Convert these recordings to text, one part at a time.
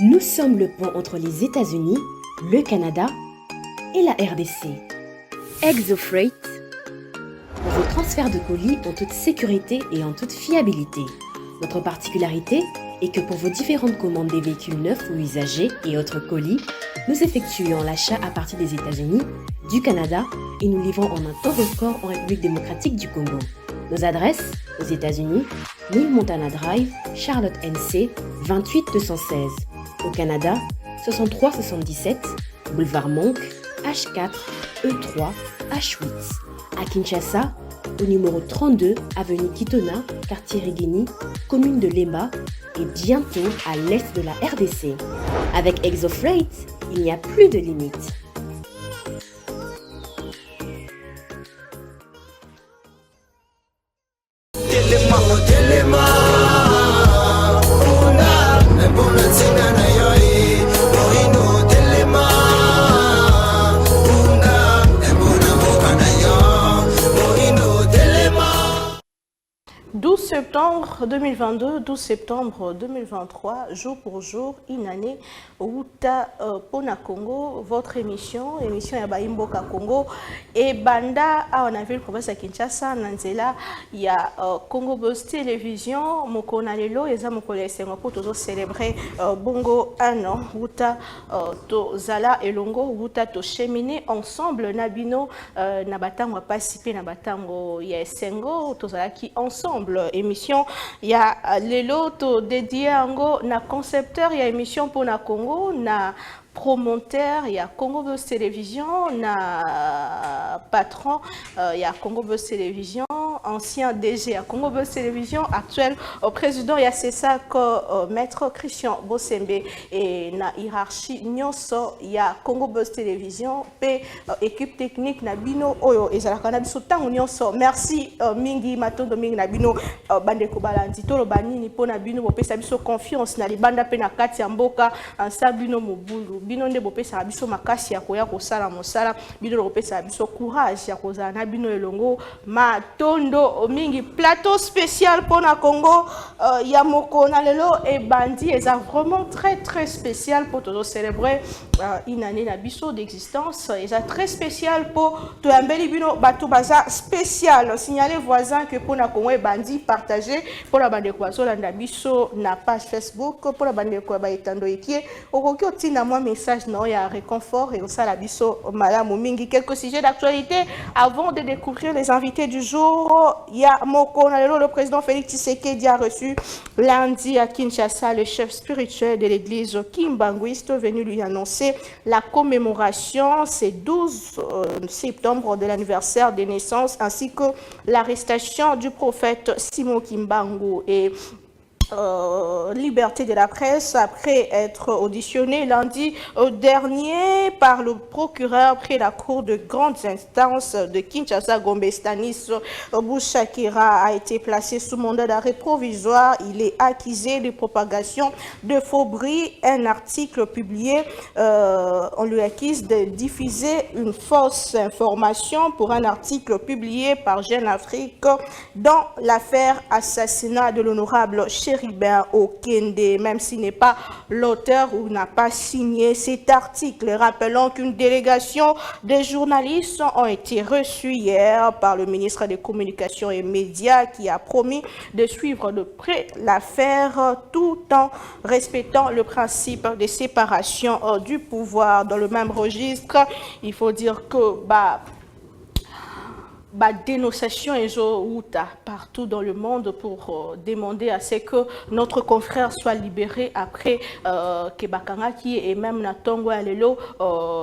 Nous sommes le pont entre les États-Unis, le Canada et la RDC. ExoFreight, pour vos transferts de colis en toute sécurité et en toute fiabilité. Notre particularité est que pour vos différentes commandes des véhicules neufs ou usagés et autres colis, nous effectuons l'achat à partir des États-Unis, du Canada et nous livrons en un temps record en République démocratique du Congo. Nos adresses aux États-Unis, 1000 Montana Drive, Charlotte NC, 28216. Au Canada, 6377, Boulevard Monk, H4, E3, H8. À Kinshasa, au numéro 32, avenue Kitona, quartier Rigini, commune de Lemba et bientôt à l'est de la RDC. Avec ExoFreight, il n'y a plus de limites. Septembre 2022, 12 septembre 2023, jour pour jour, une année, Outa Pona Congo, votre émission Yabaimboka Congo, et Banda, on a vu le province à Kinshasa, Nanzela, il y a Congo Buzz Télévision, Mokona Lelo, et Zamokole Sengopo, toujours célébrer Bongo Ano, Outa Tozala et Longo, Outa Toshemine, ensemble, Nabino, Nabatango, Pasipe, Nabatango, Yesengo, Tozala qui ensemble. Émission, il y a Lelo to dédié na concepteur, il y a émission pour na Congo, na promoteur, il y a Congo Buzz Télévision, na patron, il y a Congo Buzz Télévision, ancien DG à Congo Buzz Télévision, actuel président, il y a c'est ça que maître Christian Bosembe et na hiérarchie nyonso, il y a Congo Buzz Télévision, p équipe technique na bino oyo ezalaka biso tango nyonso. Merci mingi matondo mingi na bino bandeko balandi tolo banini pona bino bopesa biso confiance na libanda pe na kati ya mboka ansa bino mobulu bino nde bopesa biso makasi ya koya kosala mosala bino bopesa biso courage ya kozala na bino elongo matondo mingi plateau spécial pona Congo ya mokona lelo et bandi eza vraiment très spécial pour toujours célébrer une année na biso d'existence eza très spécial pour to ambeli bino bato baza spécial signaler voisin que pona Congo et bandi partager pour la bande kwa zolanda biso na page Facebook pour la bande kwa ba etando ekie okoki otina moi message non ya réconfort et osala biso malamu mingi quelques sujets d'actualité avant de découvrir les invités du jour. Il y a Mokona Lelo, le président Félix Tshisekedi a reçu lundi à Kinshasa le chef spirituel de l'église Kimbanguiste venu lui annoncer la commémoration ces 12 septembre de l'anniversaire de naissance ainsi que l'arrestation du prophète Simon Kimbangu et liberté de la presse après être auditionné lundi dernier par le procureur près la cour de grandes instances de Kinshasa. Gombe Stanis Bouchakira a été placé sous mandat d'arrêt provisoire. Il est accusé de propagation de faux bris. Un article publié, on lui accuse de diffuser une fausse information pour un article publié par Jeune Afrique dans l'affaire assassinat de l'honorable Chéribert Okende, même s'il n'est pas l'auteur ou n'a pas signé cet article. Rappelons qu'une délégation de journalistes ont été reçus hier par le ministre des Communications et Médias qui a promis de suivre de près l'affaire tout en respectant le principe de séparation du pouvoir. Dans le même registre, il faut dire que dénonciation et partout dans le monde pour demander à ce que notre confrère soit libéré après que Bakangaki et même Natongo Alelo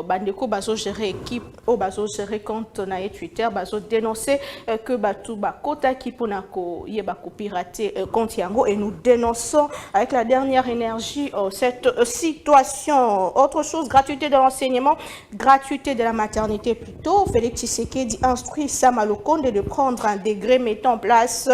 bandeko bazo gérer équipe ou bazo gérer compte na Twitter bazo dénoncer que batu bakota ki ponako yeba ko pirater compte yango et nous dénonçons avec la dernière énergie cette situation. Autre chose, gratuité de l'enseignement, gratuité de la maternité plutôt. Félix Tshisekedi instruit sa Malokonde de prendre un décret mettant en place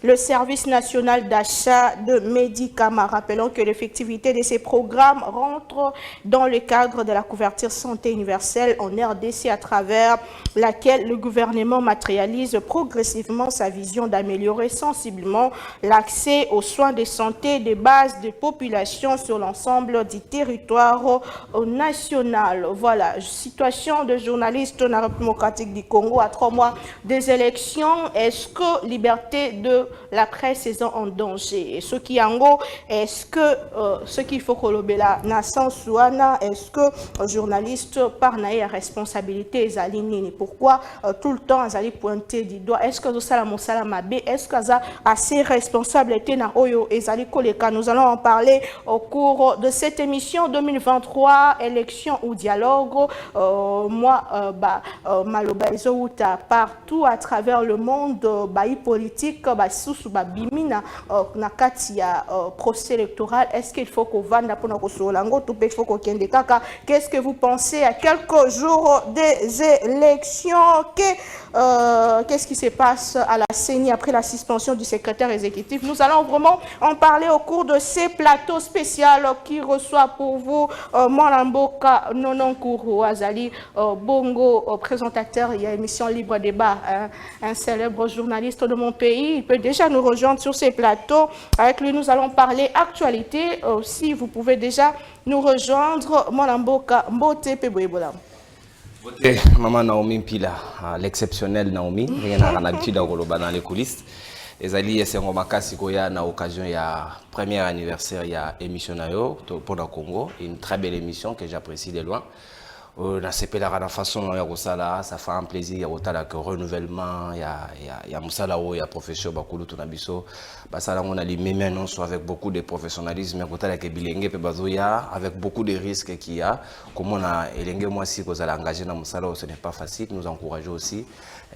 le service national d'achat de médicaments. Rappelons que l'effectivité de ces programmes rentre dans le cadre de la couverture santé universelle en RDC à travers laquelle le gouvernement matérialise progressivement sa vision d'améliorer sensiblement l'accès aux soins de santé de base des populations sur l'ensemble du territoire national. Voilà, situation de journaliste dans la République démocratique du Congo à 3 mois des élections. Est-ce que liberté de la presse est en danger? Et ce qui en gros, est-ce que ce qu'il faut que l'obéla n'a sans souana, est-ce que journaliste par naïa responsabilité est alignée? Pourquoi tout le temps ils allaient pointer du doigt? Est-ce que ça la monsala mabe? Est-ce que ça assez responsabilité na oyo et zali koleka? Nous allons en parler au cours de cette émission 2023 élection ou dialogue. Maloba ezouta partout à travers le monde politique sous bimina na kati ya procès électoral. Est-ce qu'il faut qu'on vanda pour nous solango tout peut faut qu'on kende kaka? Qu'est-ce que vous pensez à quelques jours des élections? Qu'est-ce qui se passe à la CENI après la suspension du secrétaire exécutif? Nous allons vraiment en parler au cours de ces plateaux spéciaux qui reçoit pour vous Molamboka Nononkuru Azali Bongo, présentateur, il y a émission Libre Débat, un célèbre journaliste de mon pays. Il peut déjà nous rejoindre sur ces plateaux. Avec lui, nous allons parler actualité. Si vous pouvez déjà nous rejoindre, Molamboka Mbote Peboebola. Maman Naomi Mpila, l'exceptionnel Naomi, rien à l'habitude dans les coulisses. Ezali esengo makasi koya na occasion ya premier anniversaire ya émission nayo pour le Congo, une très belle émission que j'apprécie de loin. Na sepela kana façon ya kosala, ça fait un plaisir ya kotala que renouvellement ya musala o ya professeur bakulu to na biso basala ngona li même non soit avec beaucoup de professionnalisme ya kotala ke bilenge pe bazoya avec beaucoup de risques qu'il y a comme on a elenge moi si kozala engagé na musala ce n'est pas facile. Nous encourageons aussi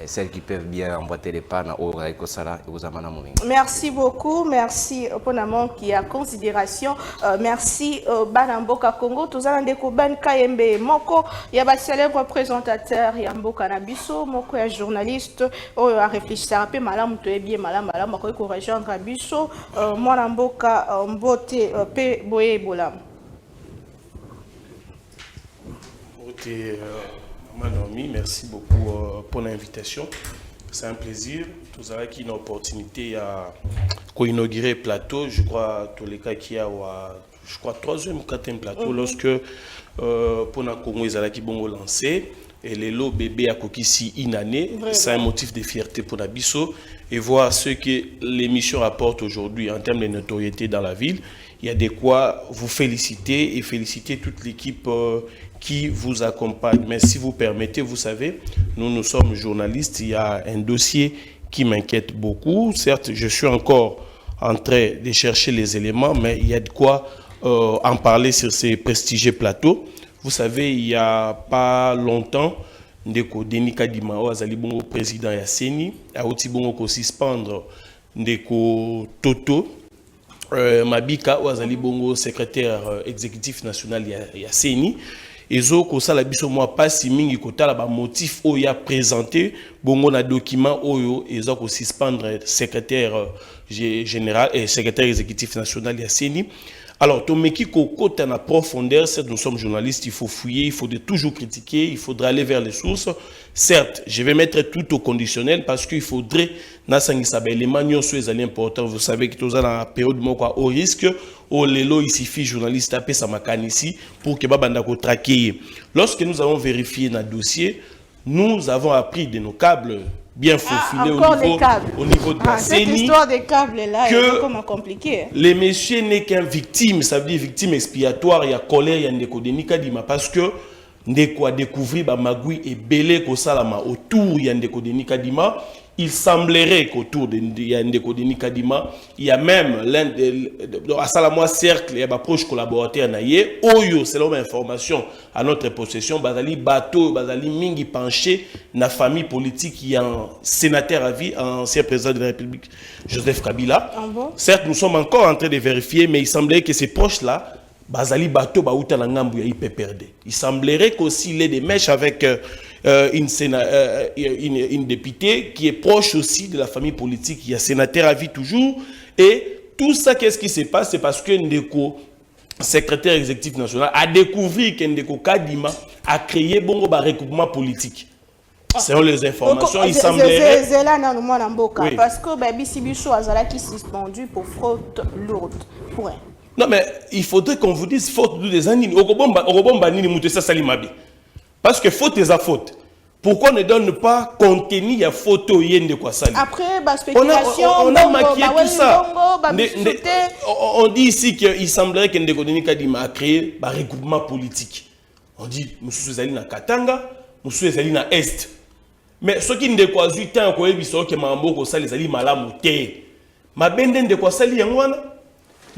celles qui peuvent bien emboîter les pas na o kosala et kozamana moninga. Merci beaucoup, merci ponamon qui a considération, merci Banamboka Congo tozala ndeko ban Kayembe moko il y a un célèbre présentateur, il y a un beau cannabiso, un journaliste, a réfléchi à peu malam, tu es bien malam, je vais rejoindre à biso, moi un beau mbote pe boye bolam. Manomi, merci beaucoup pour l'invitation. C'est un plaisir. Tout à l'heure, qui a une opportunité à inaugurer le plateau. Je crois tous les cas qui a, je crois, 3e ou 4e plateau lorsque pour la Congo, ils ont bongo lancé et les lots bébés à Kokisi une année. C'est un motif de fierté pour Nabiso et voir ce que l'émission rapporte aujourd'hui en termes de notoriété dans la ville. Il y a de quoi vous féliciter et féliciter toute l'équipe qui vous accompagne. Mais si vous permettez, vous savez, nous sommes journalistes. Il y a un dossier qui m'inquiète beaucoup. Certes, je suis encore en train de chercher les éléments, mais il y a de quoi en parler sur ces prestigieux plateaux. Vous savez, il n'y a pas longtemps, Ndeko Denis Kadima, Azali Bongo président ya CENI, a aussi Bongo ko suspendre Ndeko Toto, Mabika, Azali Bongo secrétaire exécutif national ya CENI. Ezo ko sala biso moi pas si mingi ko tala ba motif o ya présenté bongo na document oyo ezo ko suspendre secrétaire général et secrétaire exécutif national ya CENI. Alors, Tomeki Koko en profondeur, certes, nous sommes journalistes, il faut fouiller, il faut toujours critiquer, il faudra aller vers les sources. Certes, je vais mettre tout au conditionnel parce qu'il faudrait, les manions sont les importants. Vous savez que nous avons dans la période au risque, au lelo, il suffit journaliste taper sa macane ici pour que Babandako traquer. Lorsque nous avons vérifié notre dossier, nous avons appris de nos câbles bien faufilés au niveau de la CENI. Cette histoire des câbles là est comment compliqué. Les messieurs n'est qu'un victime, ça veut dire victime expiatoire, il y a colère, il y a Ndeko Denis Kadima parce que Ndeko a découvert ba magui et belé ko salama autour il y a Ndeko Denis Kadima. Il semblerait qu'autour de Ndeko Denis Kadima, il y a même l'un de à Salama cercle, il y a un proche collaborateur naïe. Oyo, c'est l'homme information à notre possession. Bazali bateau, bazali mingi penché, na famille politique qui est un sénateur à vie, ancien président de la République, Joseph Kabila. Certes, nous sommes encore en train de vérifier, mais il semblerait que ces proches-là, bazali bateau, baouta na ngambu ya IPPRD. Il semblerait qu'aussi il ait des mèches avec une députée qui est proche aussi de la famille politique, il y a sénateur à vie toujours. Et tout ça, qu'est-ce qui se passe? C'est parce que Ndeko, secrétaire exécutif national, a découvert que Ndeko Kadima a créé bongo ba recoupement politique. Selon les informations, il semblerait... Oui. Parce que Baby Sibicho a suspendu pour fraude lourde. Point. Non, mais il faudrait qu'on vous dise faute des années. Parce que faute est à faute. Pourquoi ne donne pas contenu à photo de quoi ça? Après, spéculation, on a maquillé tout ça. On dit ici qu'il semblerait que Ndeko Denis Kadima a créé un regroupement politique. On dit Moussou Zali na Katanga, Moussou Zali na Est. Mais ce qui ne quoi du temps qu'on est que Mambo ko sali Zali malamuté. Ma benden de quoi sali yangwana.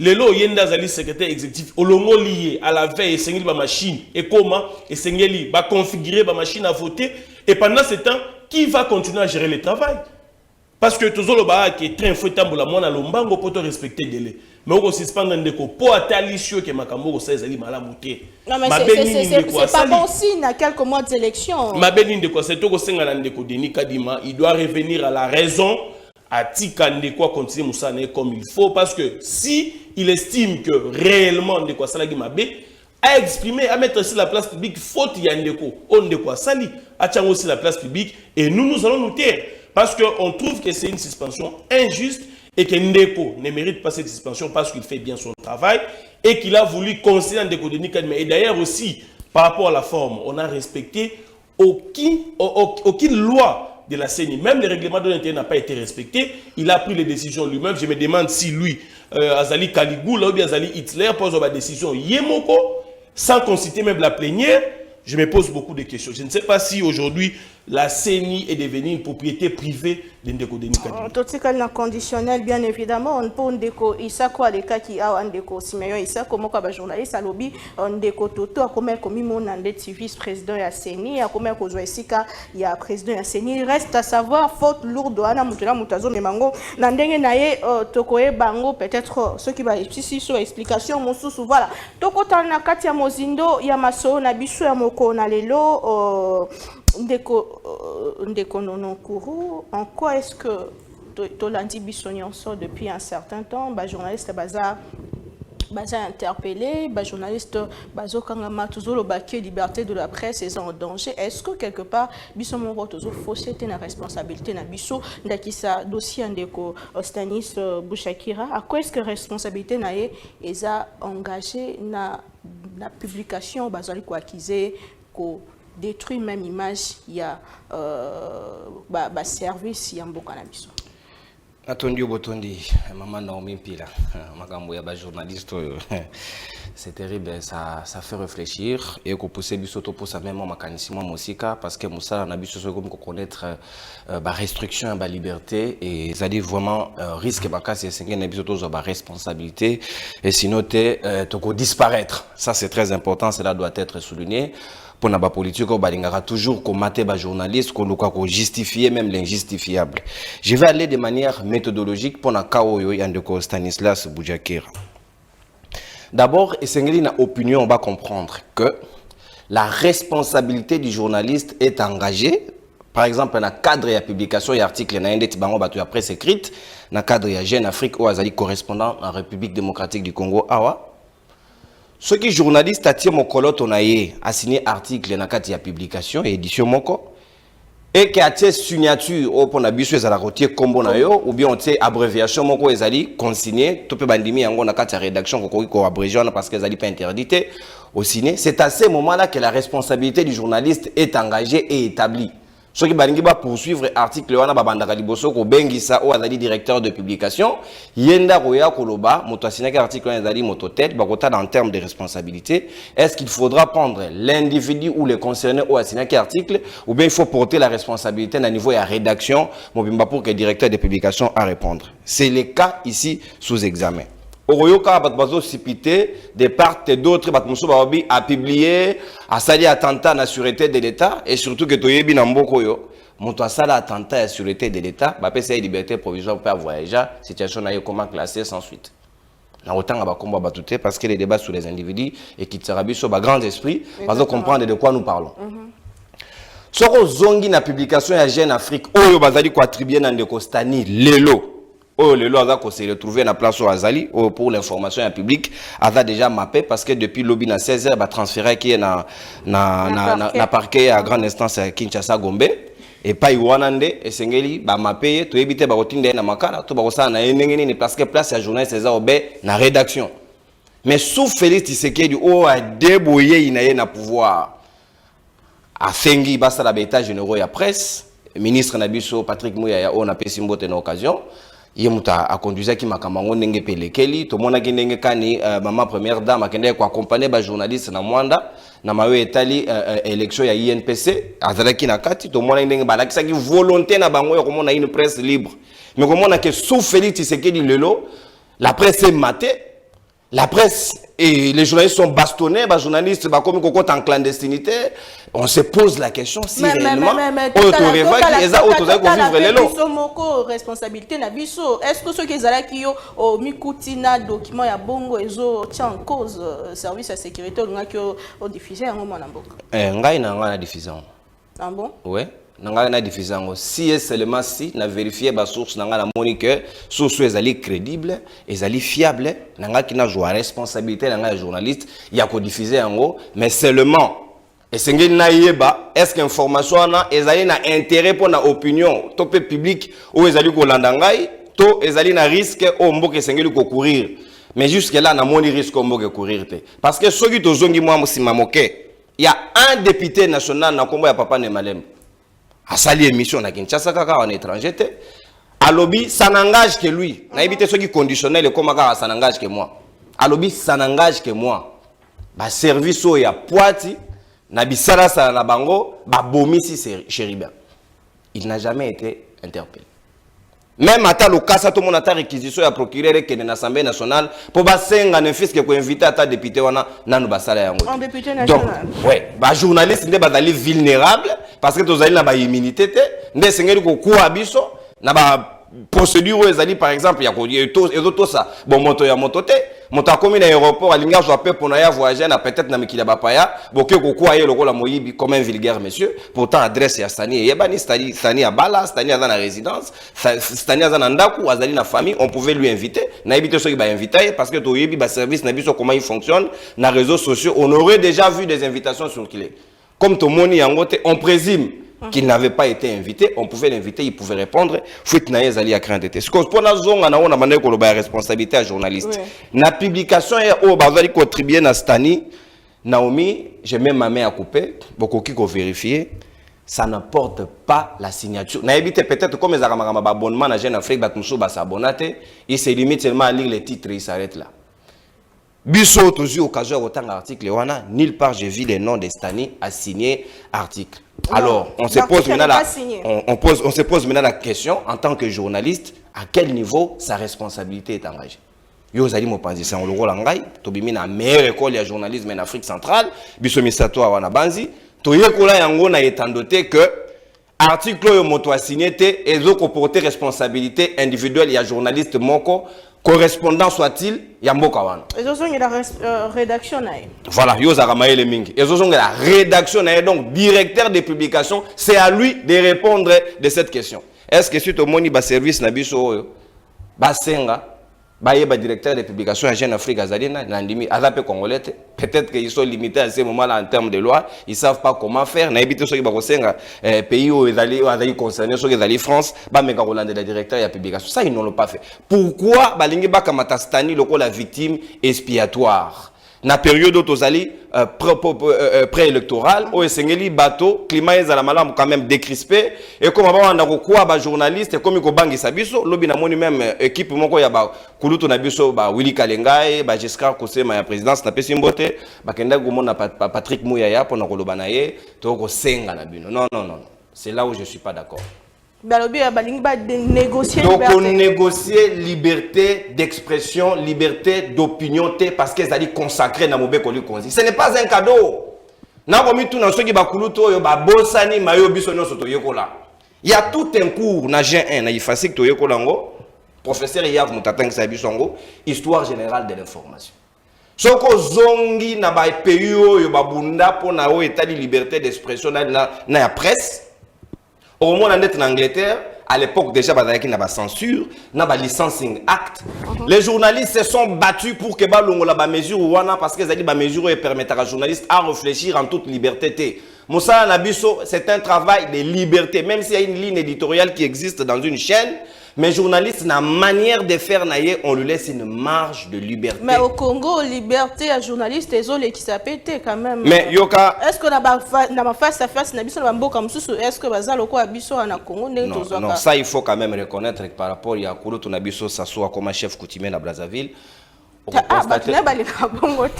Lelo yenda Zali secrétaire exécutif olongo lié à la veille et sengeli ba machine et comment et sengeli ba configurer ba machine à voter et pendant ce temps qui va continuer à gérer le travail? Parce que tout le monde qui est très infouetable la mona lombango pour te respecter délai. Mais on suspend Ndeko pour atalisio que makambo ko sali malamuté. Non mais c'est pas bon signe à quelques mois d'élection. Ma bénin de quoi c'est tout que Ndeko Denis Kadima, il doit revenir à la raison. À Tika Ndeko continuer Moussane comme il faut parce que si il estime que réellement Ndeko Salagi Mabé a exprimé à mettre sur la place publique faute il y a Ndeko on Ndeko Sali a tient aussi la place publique et nous allons nous taire parce que on trouve que c'est une suspension injuste et que Ndeko ne mérite pas cette suspension parce qu'il fait bien son travail et qu'il a voulu considérer Ndeko Denis Kadima. Et d'ailleurs aussi par rapport à la forme on a respecté aucune loi de la CENI. Même le règlement de l'intérieur n'a pas été respecté. Il a pris les décisions lui-même. Je me demande si lui, Azali Kaligou, là où Azali Hitler pose la décision Yemoko, sans consulter même la plénière. Je me pose beaucoup de questions. Je ne sais pas si aujourd'hui la CENI est devenue une propriété privée de Ndeko Denis Kadima. Tout ce qu'on a conditionnel, bien évidemment, on peut Ndeko Isako à l'état qui a Ndeko Simeon Isako, moi comme journaliste à lobby, Ndeko Toto a comme mon vice-président de la CENI, a comme Kozoesika, il y a président de la CENI. Il reste à savoir faute lourde Ana Mutela Mutazo Memango, Nandenge Naye Tokoe Bango, peut-être ceux qui va ici sur explication, mon sous voilà. Toko Tana Katia Mozindo, Yamaso Nabisu Yamoko Nalelo. Ndeko Nononkuru, en quoi est-ce que Tolandi Bissonion sort depuis un certain temps, journaliste Baza interpellé, journaliste Bazo Kangama, toujours le baquet liberté de la presse est en danger. Est-ce que quelque part, Bisson Moro toujours faussé la responsabilité na Bissot, d'Akisa dossier Ndeko Stanis Bouchakira, à quoi est-ce que responsabilité na est engagé na publication Bazali ko accusé ko détruit même image, il y a service, il y a un bon cannabis. Atondi Obotondi, maman Naomi Pila, makambo ya journaliste, c'est terrible, ça fait réfléchir et qu'on pousse bisoto pour ça même mécanisme musica parce que Moussa n'a biso comme connaître restriction à liberté et ça dit vraiment risque baka c'est un bisoto za responsabilité et sinon tu disparaître. Ça c'est très important, cela doit être souligné. Pour la politique, on va toujours combattre les journalistes, qu'on justifier même l'injustifiable. Je vais aller de manière méthodologique pour la Kaoyo Yandeko Stanislas Bouchakira. D'abord, Essengeli na opinion, on va comprendre que la responsabilité du journaliste est engagée. Par exemple, dans le cadre de la publication et article, il y a un presse écrite, dans le cadre de la Jeune Afrique, où il correspondant en République démocratique du Congo, Awa. Ce qui journaliste a tiré mon colloque, on a signé article dans la publication et édition moko et qui a tiré signature au pont d'abus à la routier combo nayo ou bien on tiré abréviation moko ezali consigné tout peut bandimi yango na la rédaction ko abrégé parce que ezali pas interdité au signé. C'est à ce moment-là que la responsabilité du journaliste est engagée et établie. Ce qui va poursuivre l'article wana babandaka liboso ko bengisa o azali directeur de publication yenda roya koloba moto asinaka article wana azali moto tête bakota en termes de responsabilité. Est-ce qu'il faudra prendre l'individu ou les concernés au asinaka article ou bien il faut porter la responsabilité à niveau de la rédaction mobimba pour que le directeur de publication a répondre. C'est le cas ici sous examen. Oroyoka batbazo sipité de part et d'autre batmuso baobi a publié a sali attentat à la sûreté de l'État et surtout que toyebi na mboko yo moto asala attentat à la sûreté de l'État ba pesa liberté provisoire pour voyager situation na yo comment classer sans suite. Na autant ba komba batouté parce que les débats sur les individus et qui sera biso ba grand esprit bazo comprendre de quoi nous parlons. Soko zongi na publication ya Jeune Afrique, oyo bazali ko attribuer na ndeko Stani lelo. Oh, le lot a se retrouver na place au Azali pour l'information en public a déjà mappé parce que depuis lobby na 16h ba transféré qui est na parquet à grande instance à Kinshasa Gombe et pas Iwanande et Sengeli ba mappé to éviter ba rotinde na makala to ba kosa na ndenge ni parce que place ya journaliste César Obé na rédaction mais sous Félix Tshisekedi o a débrouillé inaye na pouvoir a Fengi basa la état généraux ya presse ministre Nabiso Patrick Mouya on a pesi mbote na occasion Yemuta a conduit qui m'a camarade n'enge pelekeli tout le monde a qui n'enge kani maman première dame a qui accompagné ba journaliste na Mwanda na mawe etali élection ya INPC azalaki na kati tout le monde n'enge balaki qui volonté na bango ya comment on a une presse libre mais comment on a que sous Félix Tshisekedi lelo la presse est matée. La presse et les journalistes sont bastonnés, les journalistes comme en clandestinité. On se pose la question si réellement responsabilité na biso. Est-ce que ceux qui ont au mikutina document ya bongo ezo tient en cause service de sécurité au diffusé en moment na mboka? Ngai na nga na diffuser. Ah bon? Ouais. Nanga na diffuser si et seulement si na vérifier ba source nanga na moni que source ezali crédible ezali fiable nanga ki na joie responsabilité nanga journaliste ya ko diffuser yango mais seulement et sengeli na yeba est-ce que information na ezali na intérêt pour na opinion topé public ou ezali ko landa ngai to ezali na risque o mboka sengeli ko courir mais jusque là na moni risque o mboka courir te parce que soki to zongi moi musima moke il y a un député national na kombo ya papa ne Malem à sali émission na Kinshasa kaka en étranger te à lobby ça n'engage que lui na éviter ceux qui conditionnel comme ça n'engage que moi à lobby ça n'engage que moi ba service o ya poati na bisala sa na bango ba bomisi Chéribin il n'a jamais été interpellé même à le cas ça tout le monde a réquisition ya procureur et que l'Assemblée nationale pour ba senga ne fisque ko inviter à ta député wana nanu basala yango en député national donc ouais ba journaliste ndé bazali vulnérable parce que tozali na ba immunité te ndé sengeli ko kuwa biso na ba procédure ezali par exemple ya ko ezo ça bon moto ya moto te moto akomi na aéroport alinga zo appel pour na ya voyager na peut-être na mikila bapaya boke ko kuwa ye lokola moyibi comme un vulgaire monsieur pourtant adresse ya Stani yebani Stani ya bala Stani aza na résidence Stani aza na ndaku azali na famille on pouvait lui inviter na inviter ceux qui ba inviter parce que to yebi ba service na biso comment il fonctionne na réseaux sociaux on aurait déjà vu des invitations circuler comme to moni yango te on présume qu'il n'avait pas été invité, on pouvait l'inviter, il pouvait répondre. Fuit na yezali a crainte te. Ce que pour la zone on a mandé ko ba responsabilité à journaliste. Na publication ya o bazali contribuer na Stani Naomi, j'ai même ma main à couper, beaucoup qui ko vérifier, ça n'apporte pas la signature. Na éviter peut-être comme les aramama abonnement na Jeune Afrique batmuso ba s'abonner, il se limite seulement à lire les titres et il s'arrête là. Biso toujours occasion autant article wana nulle part j'ai vu les noms de Stani à signer article. Alors, on se pose maintenant la question en tant que journaliste, à quel niveau sa responsabilité est engagée. Yo zali mo panzi on le rôle ngai to bimi na meilleure école ya journalisme en Afrique centrale, biso misato wana banzi, to yekola yango na etandote que article yo moto a signé te ezo ko porter responsabilité individuelle ya journaliste moko correspondant soit-il ya mboka wana. La rédaction voilà, Yozara Maël Mingi. La rédaction donc directeur des publications, c'est à lui de répondre de cette question. Est-ce que suite au moni ba service na biso ba senga ba yeba directeur des publications à Jeune Afrique azalina nandimi azape congolais peut-être qu'ils sont limités à ce moment-là en termes de loi, ils savent pas comment faire. Na ebité ceux qui ba kosenga pays où ils concernés ceux qui allaient France, ba meka Hollande la directeur ya publication. Ça ils n'ont pas fait. Pourquoi balingi ba kamata Stani loko la victime expiatoire? Na période autosali préélectorale au Sengeli bateau climat est à la malam quand même décrispé et comme avant on a quoi ba journaliste comme ko bangi sabiso lobi na moni même équipe moko ya ba kuluto na biso ba Willy Kalengai ba Giscard Kosema ya présidence na pesi mbote ba kenda ko mona Patrick Mouya pour na koloba na ye to ko senga na bino non c'est là où je suis pas d'accord. Donc on négocier liberté d'expression, liberté d'opinion parce qu'elles allaient consacrer dans mon bécoli konzi. Ce n'est pas un cadeau. Il y a tout un cours na G1 na ifasik to yekolango professeur Yav Mutatang Sabisongo, histoire générale de l'information. Soko zongi na ba pays oyo babunda pour na o état de liberté d'expression na la presse. Au moins en Angleterre, à l'époque déjà bazaki na ba censure, na ba licensing act. Les journalistes se sont battus pour que ba longola ba mesure wana parce que zali ba mesure permettra aux journalistes à réfléchir en toute liberté. Moussa Nabiso, c'est un travail de liberté même s'il y a une ligne éditoriale qui existe dans une chaîne. Mais journaliste, na manière de faire naïe, on lui laisse une marge de liberté. Mais au Congo, liberté à journaliste, les autres qui s'appellent quand même. Mais yoka. Est-ce que na face à face, na biso na mboka mususu, est-ce que bazalo ko abiso na Congo ne tozoka? Non, ça il faut quand même reconnaître que par rapport à Kolo to na biso ça soit comme chef coutumier na Brazzaville. Ah, bah tu n'as pas les bongote.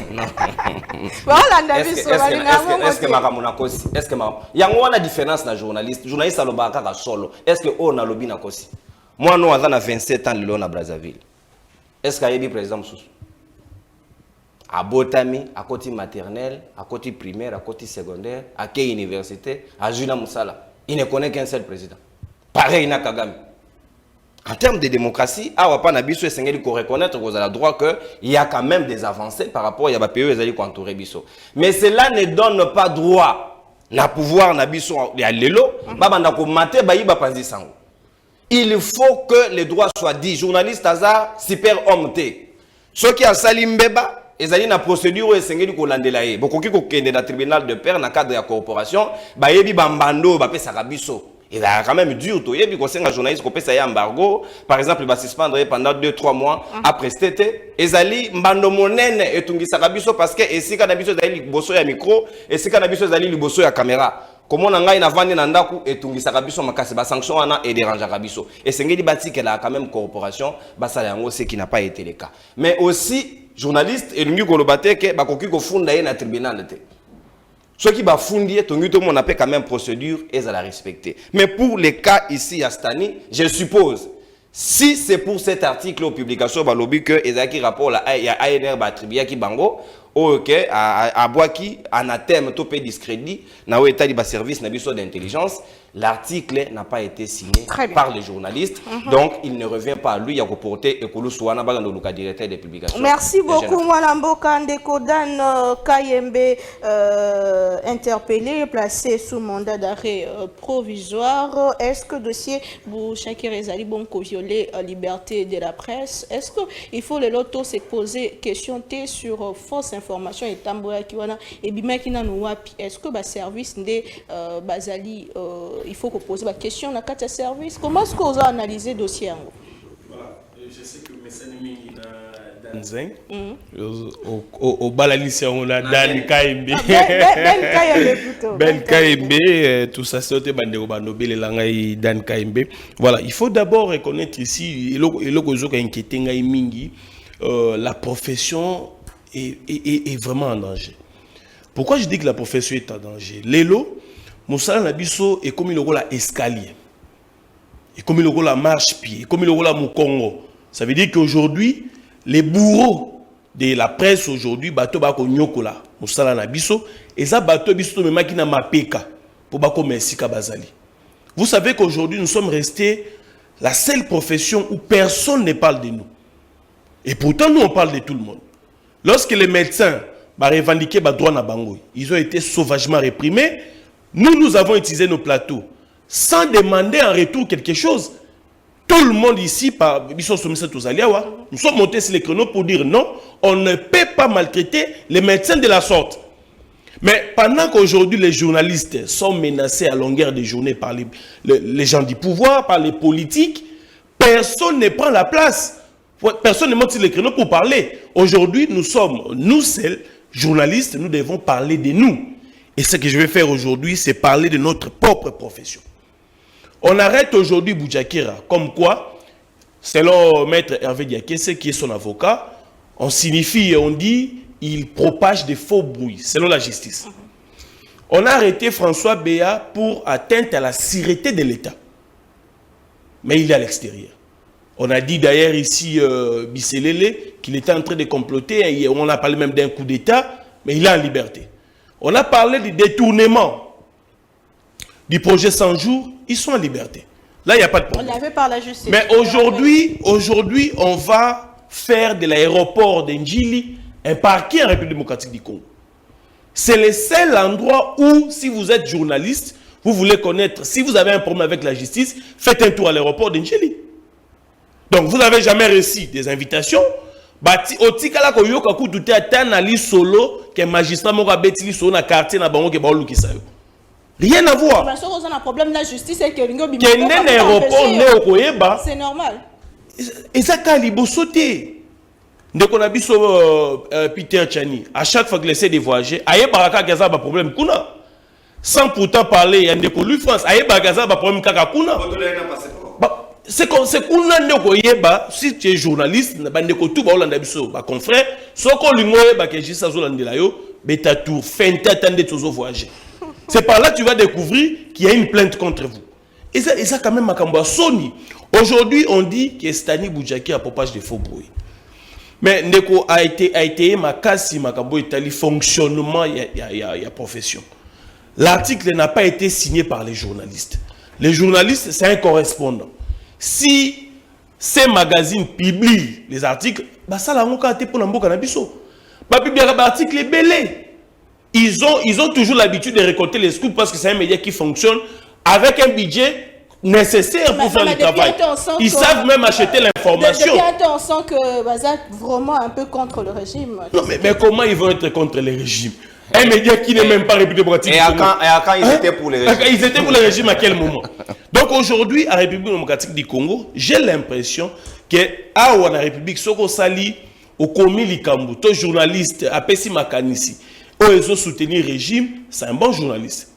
Voilà, est-ce que makamuna kosi? Est-ce que yango wana différence na journaliste? Journaliste alobaka ka solo. Est-ce que on a lobby na kosi? Moi, nous avons 27 ans à Brazzaville. Est-ce qu'il y a des présidents à Botami, à côté maternelle, à côté primaire, à côté secondaire, à quelle université, à Juna Moussala? Il ne connaît qu'un seul président. Pareil, il n'a Kagame. En termes de démocratie, à Wapanabiso et Sengeli qu'on reconnaître vous avez le droit qu'il y a quand même des avancées par rapport à Yabapeyo et Zali Kwantoure Biso. Mais cela ne donne pas droit à pouvoir Nabiso à Lelo, Babandako Mate Baïba Panzi Sango. Il faut que les droits soient dits. Journaliste Hazard, super homme té. Ceux qui ont Salimbeba, ils ont une procédure où ils sont kolandelaye. Beaucoup qui ont dans le tribunal de paix, dans le cadre de la corporation, bah yebi bambando, bah pe sarabiso. Il a quand même dur tout. Yebi conseil un journaliste qui peut embargo, par exemple, il va suspendre pendant 2-3 mois après cet été. Ezali mbando monene et tungi sarabiso parce que ici canabiso zali liboso ya micro, ici canabiso zali liboso ya caméra. Comment on a une vente nandaku et tungi sarabiso makasi ba sanction wana et dérange rabiso. Et c'est ngedi bati qu'elle a quand même corporation, bah ça yango c'est qui n'a pas été le cas. Mais aussi journaliste et lungi kolobate que ba koki ko funda na tribunal té. Ceux qui ba fundi tungi tout monde appelle quand même procédure et ça la respecter. Mais pour les cas ici à Stani, je suppose si c'est pour cet article aux publications ba lobby que ezaki rapport la il y a ANR ba attribué ki bango ok à Boaki anathème topé discrédit na état de service na biso d'intelligence. L'article n'a pas été signé par les journalistes, donc il ne revient pas à lui à reporter et Kolo Souana Bagando Luka, directeur des publications. Merci beaucoup, Mwalambo Kandeko Dan Kayembe, interpellé, placé sous mandat d'arrêt provisoire. Est-ce que le dossier Bouchaki Rezali Bonko violer la liberté de la presse? Est-ce qu'il faut le loto se poser question sur fausse information et Tamboya Kiwana et Bimakina Nouapi? Est-ce que le service de Bazali il faut qu'on pose la question dans le service. Comment est-ce qu'on a analysé le dossier? Voilà, je sais que mes ennemis Danzeng, au Balalissé, on a Dan Kaimbe. Ben Kaimbe, tout ça, c'est Bandero Banobé, les langues Dan Kaimbe. Voilà, il faut d'abord reconnaître ici, la profession est vraiment en danger. Pourquoi je dis que la profession est en danger? L'élo, Moussala Nabiso est comme il a escalier. Et comme il a marche-pied. Comme il a Moukongo. Ça veut dire qu'aujourd'hui, les bourreaux de la presse aujourd'hui, bateau bako nyokola. Moussala Nabiso. Et ça bateau biso me makina mapeka. Pour bako mesika bazali. Vous savez qu'aujourd'hui, nous sommes restés la seule profession où personne ne parle de nous. Et pourtant, nous, on parle de tout le monde. Lorsque les médecins revendiquaient les droits na bango, ils ont été sauvagement réprimés. Nous avons utilisé nos plateaux sans demander en retour quelque chose. Tout le monde ici, nous sommes montés sur les créneaux pour dire non, on ne peut pas maltraiter les médecins de la sorte. Mais pendant qu'aujourd'hui les journalistes sont menacés à longueur de journée par les gens du pouvoir, par les politiques, personne ne prend la place. Personne ne monte sur les créneaux pour parler. Aujourd'hui, nous seuls, journalistes, nous devons parler de nous. Et ce que je vais faire aujourd'hui, c'est parler de notre propre profession. On arrête aujourd'hui Boudjakira, comme quoi, selon Maître Hervé Diakese, qui est son avocat, on signifie et on dit, il propage des faux bruits, selon la justice. On a arrêté François Béa pour atteinte à la sûreté de l'État. Mais il est à l'extérieur. On a dit d'ailleurs ici, Bisselele, qu'il était en train de comploter, et on a parlé même d'un coup d'État, mais il est en liberté. On a parlé du détournement du projet 100 jours, ils sont en liberté. Là, il n'y a pas de problème. On l'avait par la justice. Mais aujourd'hui, on va faire de l'aéroport d'Ndjili un parquet en République démocratique du Congo. C'est le seul endroit où, si vous êtes journaliste, vous voulez connaître, si vous avez un problème avec la justice, faites un tour à l'aéroport d'Indjeli. Donc, vous n'avez jamais reçu des invitations. Au tikala ko yoka ku douté atana li solo que magistrat mo kabeti li solo na quartier na bango ke ba lukisa yo. Rien à voir. Mais on a un problème de la justice et que l'ingo bimbo. C'est normal. Et ça quand il sauté. Dès qu'on a vu Peter Chani, à chaque fois qu'il essaie de voyager, aïe baraka gaza ba problème kuna. Sans pourtant parler, il y a des lui France, aïe baraka gaza ba problème kaka kuna. C'est qu'on si tu es journaliste, confrère, c'est par là que tu vas découvrir qu'il y a une plainte contre vous. Et ça quand même, Sony. Aujourd'hui, on dit que Stani Boudjaki a propagé des faux bruits. Mais Ndeko a été makasi makambo itali fonctionnement il y a profession. L'article n'a pas été signé par les journalistes. Les journalistes, c'est un correspondant. Si ces magazines publient les articles, ça l'a encore été pour l'ambo cannabiso. Pas publier l'article est belé. Ils ont toujours l'habitude de récolter les scoops parce que c'est un média qui fonctionne avec un budget nécessaire pour faire le travail. Ils savent même acheter l'information. Depuis un temps, on sent que Baza est vraiment un peu contre le régime. Non, mais comment ils vont être contre le régime? Un média qui n'est même pas République démocratique. Et à quand ils étaient pour le régime? Ils étaient pour le régime à quel moment? Donc aujourd'hui, à la République démocratique du Congo, j'ai l'impression que à la République, Soko Sali, au Komi Likambu, tout journaliste, à Pessi Makanisi, ils ont soutenu le régime, c'est un bon journaliste.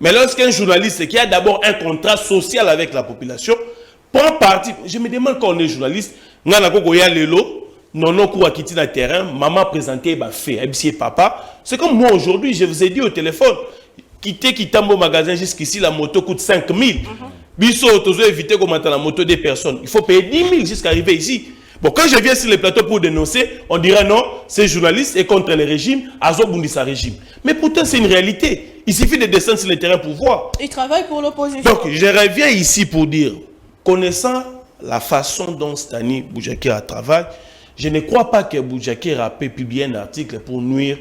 Mais lorsqu'un journaliste qui a d'abord un contrat social avec la population, prend parti, je me demande quand on est journaliste, non, cours à quitter le terrain, maman présenté, fait, papa. C'est comme moi aujourd'hui, je vous ai dit au téléphone, quitter mon magasin jusqu'ici, la moto coûte 5 000. Bisso, tu dois éviter comment la moto des personnes. Il faut payer 10 000 jusqu'à arriver ici. Bon, quand je viens sur les plateaux pour dénoncer, on dirait non, ces journalistes est contre le régime, Azobundisa régime. Mais pourtant, c'est une réalité. Il suffit de descendre sur le terrain pour voir. Ils travaillent pour l'opposition. Donc, je reviens ici pour dire, connaissant la façon dont Stani Boudjakira travaille, je ne crois pas que Boudjakira a pu publier un article pour nuire,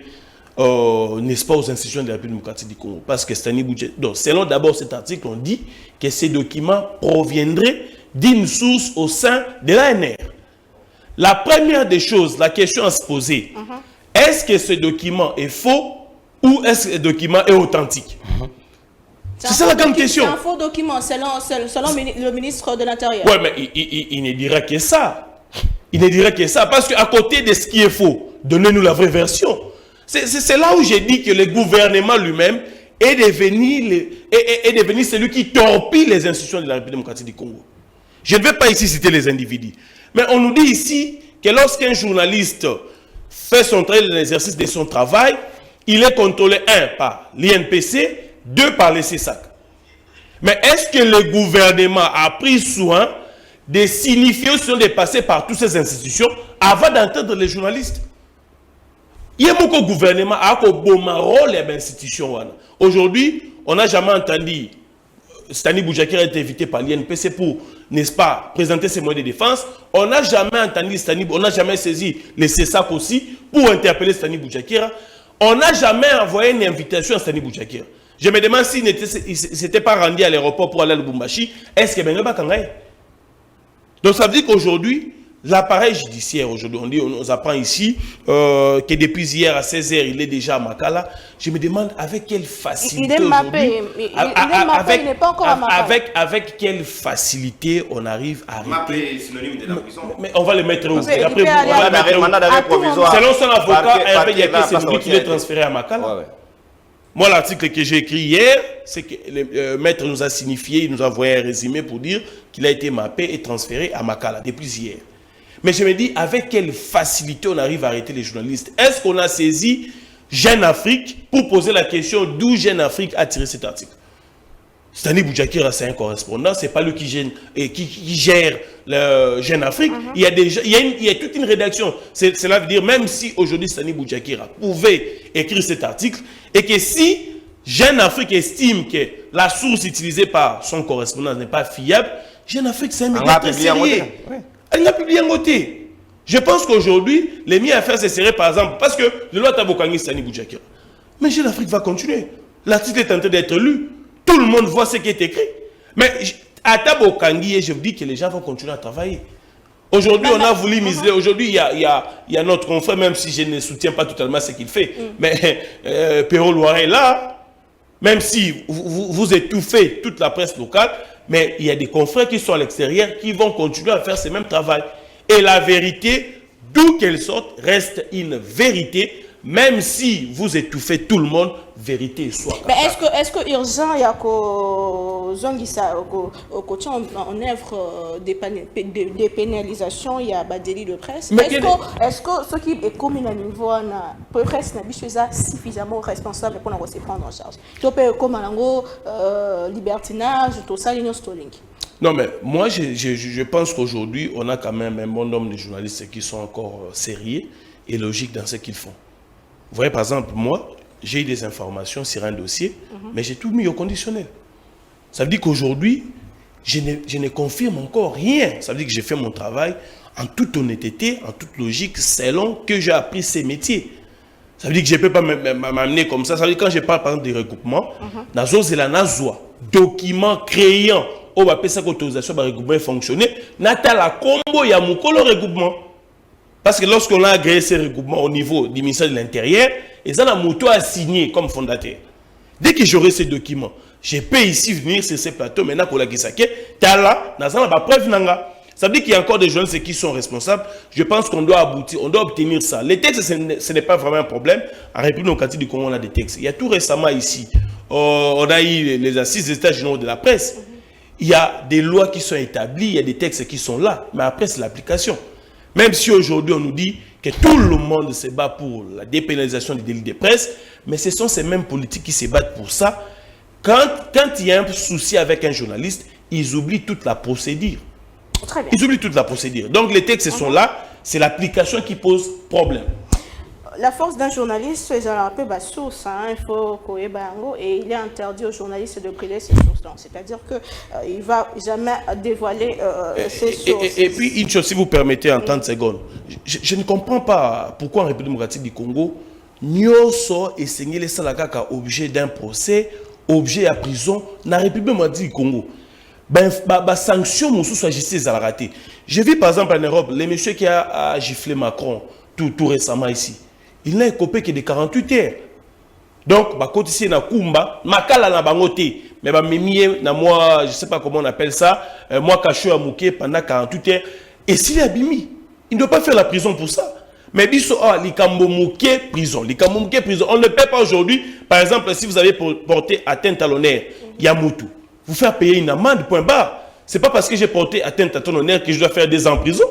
n'est-ce pas, aux institutions de la République démocratique du Congo. Parce que Stani Boudjakira... Donc, selon d'abord cet article, on dit que ces documents proviendraient d'une source au sein de l'ANR. La première des choses, la question à se poser, est-ce que ce document est faux ou est-ce que ce document est authentique? C'est ça la grande question. C'est un faux document selon le ministre de l'Intérieur. Oui, mais il ne dira que ça. Il ne dirait que ça, parce qu'à côté de ce qui est faux, donnez-nous la vraie version. C'est là où j'ai dit que le gouvernement lui-même est devenu celui qui torpille les institutions de la République démocratique du Congo. Je ne vais pas ici citer les individus. Mais on nous dit ici que lorsqu'un journaliste fait son travail, l'exercice de son travail, il est contrôlé, 1, par l'INPC, 2, par les CESAC. Mais est-ce que le gouvernement a pris soin de signifier de passer par toutes ces institutions avant d'entendre les journalistes? Il y a beaucoup de gouvernement a un bon rôle les institutions. Aujourd'hui, on n'a jamais entendu Stani Boudjakira être invité par l'INPC pour, n'est-ce pas, présenter ses moyens de défense. On n'a jamais entendu Stani, on n'a jamais saisi les CESAC aussi pour interpeller Stani Boudjakira. On n'a jamais envoyé une invitation à Stani Boudjakira. Je me demande s'il ne s'était pas rendu à l'aéroport pour aller à Lubumbashi. Est-ce qu'il y a un... Donc ça veut dire qu'aujourd'hui, l'appareil judiciaire, aujourd'hui, on nous apprend ici que depuis hier à 16h, il est déjà à Makala. Je me demande avec quelle facilité. Il est mappé. Il n'est pas encore à Makala. Avec quelle facilité on arrive à arrêter. Mappé est synonyme de la prison. Mais on va le mettre où? Après, mandat d'arrêt provisoire. Selon son avocat, c'est lui qui est transféré à Makala. Ouais. Moi, l'article que j'ai écrit hier, c'est que le maître nous a signifié, il nous a envoyé un résumé pour dire qu'il a été mappé et transféré à Makala depuis hier. Mais je me dis, avec quelle facilité on arrive à arrêter les journalistes? Est-ce qu'on a saisi Jeune Afrique pour poser la question d'où Jeune Afrique a tiré cet article? Stani Boudjakira, c'est un correspondant, c'est pas lui qui gère le Jeune Afrique. Il y a toute une rédaction. Cela veut dire, même si aujourd'hui Stani Boudjakira pouvait écrire cet article, et que si Jeune Afrique estime que la source utilisée par son correspondant n'est pas fiable, Jeune Afrique, c'est un média très sérieux. Elle n'a publié un côté. Je pense qu'aujourd'hui, les mieux à faire, ce serait par exemple, parce que le loi Tabokangi Sani Boudjakira. Mais Jeune Afrique va continuer. L'article est en train d'être lu. Tout le monde voit ce qui est écrit. Mais à Tabokangi, je vous dis que les gens vont continuer à travailler. Aujourd'hui, on a voulu miser. Aujourd'hui, il y a notre confrère, même si je ne soutiens pas totalement ce qu'il fait. Mais Perrault Loiret est là, même si vous étouffez toute la presse locale, mais il y a des confrères qui sont à l'extérieur qui vont continuer à faire ce même travail. Et la vérité, d'où qu'elle sorte, reste une vérité, même si vous étouffez tout le monde, vérité soit. Mais est-ce que urgent il y a en œuvre des pénalisations, il y a des délits de presse? Est-ce que ce qui est commun à niveau de presse n'est suffisamment responsable pour se prendre en charge? Tu peux comme libertinage, tout ça, l'union stalling. Non, mais moi, je pense qu'aujourd'hui, on a quand même un bon nombre de journalistes qui sont encore sérieux et logiques dans ce qu'ils font. Vous voyez, par exemple, moi, j'ai eu des informations sur un dossier, mais j'ai tout mis au conditionnel. Ça veut dire qu'aujourd'hui, je ne confirme encore rien. Ça veut dire que j'ai fait mon travail en toute honnêteté, en toute logique, selon que j'ai appris ces métiers. Ça veut dire que je ne peux pas m'amener comme ça. Ça veut dire que quand je parle par exemple des regroupements, document créant, on va appeler ça autorisation de regroupement fonctionner, n'ata la combo ya mukolo regroupement. Parce que lorsqu'on a agréé ces regroupements au niveau du ministère de l'Intérieur, et ça, la moto a signé comme fondateur. Dès que j'aurai ces documents, je peux ici venir sur ces plateaux, maintenant pour la Gisake, Tala, Nazana, ba preuve nanga. Ça veut dire qu'il y a encore des jeunes qui sont responsables. Je pense qu'on doit aboutir, on doit obtenir ça. Les textes, ce n'est pas vraiment un problème. En République démocratique du Congo, on a des textes. Il y a tout récemment ici, on a eu les assises des états généraux de la presse. Il y a des lois qui sont établies, il y a des textes qui sont là, mais après c'est l'application. Même si aujourd'hui on nous dit que tout le monde se bat pour la dépénalisation des délits de presse, mais ce sont ces mêmes politiques qui se battent pour ça. Quand il y a un souci avec un journaliste, ils oublient toute la procédure. Très bien. Ils oublient toute la procédure. Donc les textes sont là, c'est l'application qui pose problème. La force d'un journaliste, c'est un peu ma source, il faut et il est interdit aux journalistes de brûler ses sources. C'est-à-dire qu'il ne va jamais dévoiler ses sources. Et puis, une chose, si vous permettez en 30 secondes, je ne comprends pas pourquoi en République démocratique du Congo, Nyoso et Seigneur Salakaka objet d'un procès, objet à prison, dans la République démocratique du Congo. Sanction, soit justice à la raté. J'ai vu par exemple en Europe, les messieurs qui a giflé Macron tout récemment ici. Il n'a écopé que de 48 heures. Donc, quand ici na Kumba, makala na bangote, mais na moi, je sais pas comment on appelle ça, moi caché à Mouké pendant 48 heures. Et s'il est abîmé, il ne doit pas faire la prison pour ça. Mais biso likambo Mouké prison, likambo Mouké prison. On ne paie pas aujourd'hui, par exemple, si vous avez porté atteinte à l'honneur, Yamutu, vous faire payer une amende, point barre. C'est pas parce que j'ai porté atteinte à ton honneur que je dois faire 2 ans en prison.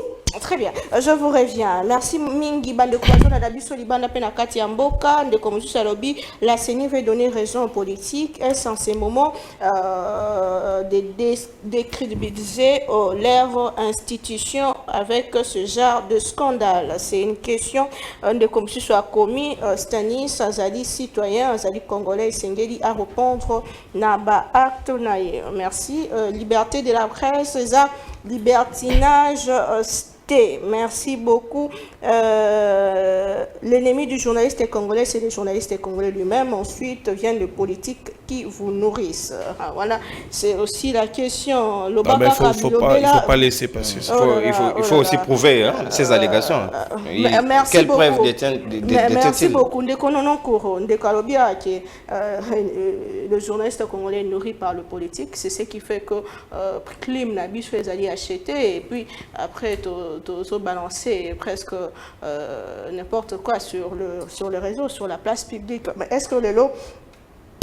Très bien, je vous reviens. Merci Mingi Bande Kwazo na Dabiso Libana Penakati Amboka, de comme Salobi, la CENI veut donner raison aux politiques. Est-ce en ces moments de décrédibiliser leur institution avec ce genre de scandale? C'est une question de comme si soit commis. Stanis, Azali citoyen, Azali congolais, Sengeli à répondre Naba acte naïe. Merci. Liberté de la presse, ça, libertinage. Merci beaucoup. L'ennemi du journaliste congolais, c'est le journaliste congolais lui-même. Ensuite vient le politique qui vous nourrissent. Voilà, c'est aussi la question. Il ne faut pas laisser passer. Il faut aussi prouver ces allégations. Quelle preuve détient-il? Merci beaucoup. Le journaliste congolais est nourri par le politique. C'est ce qui fait que Klim Nabi les alliés acheter et puis après balancer presque n'importe quoi sur le réseau, sur la place publique. Mais est-ce que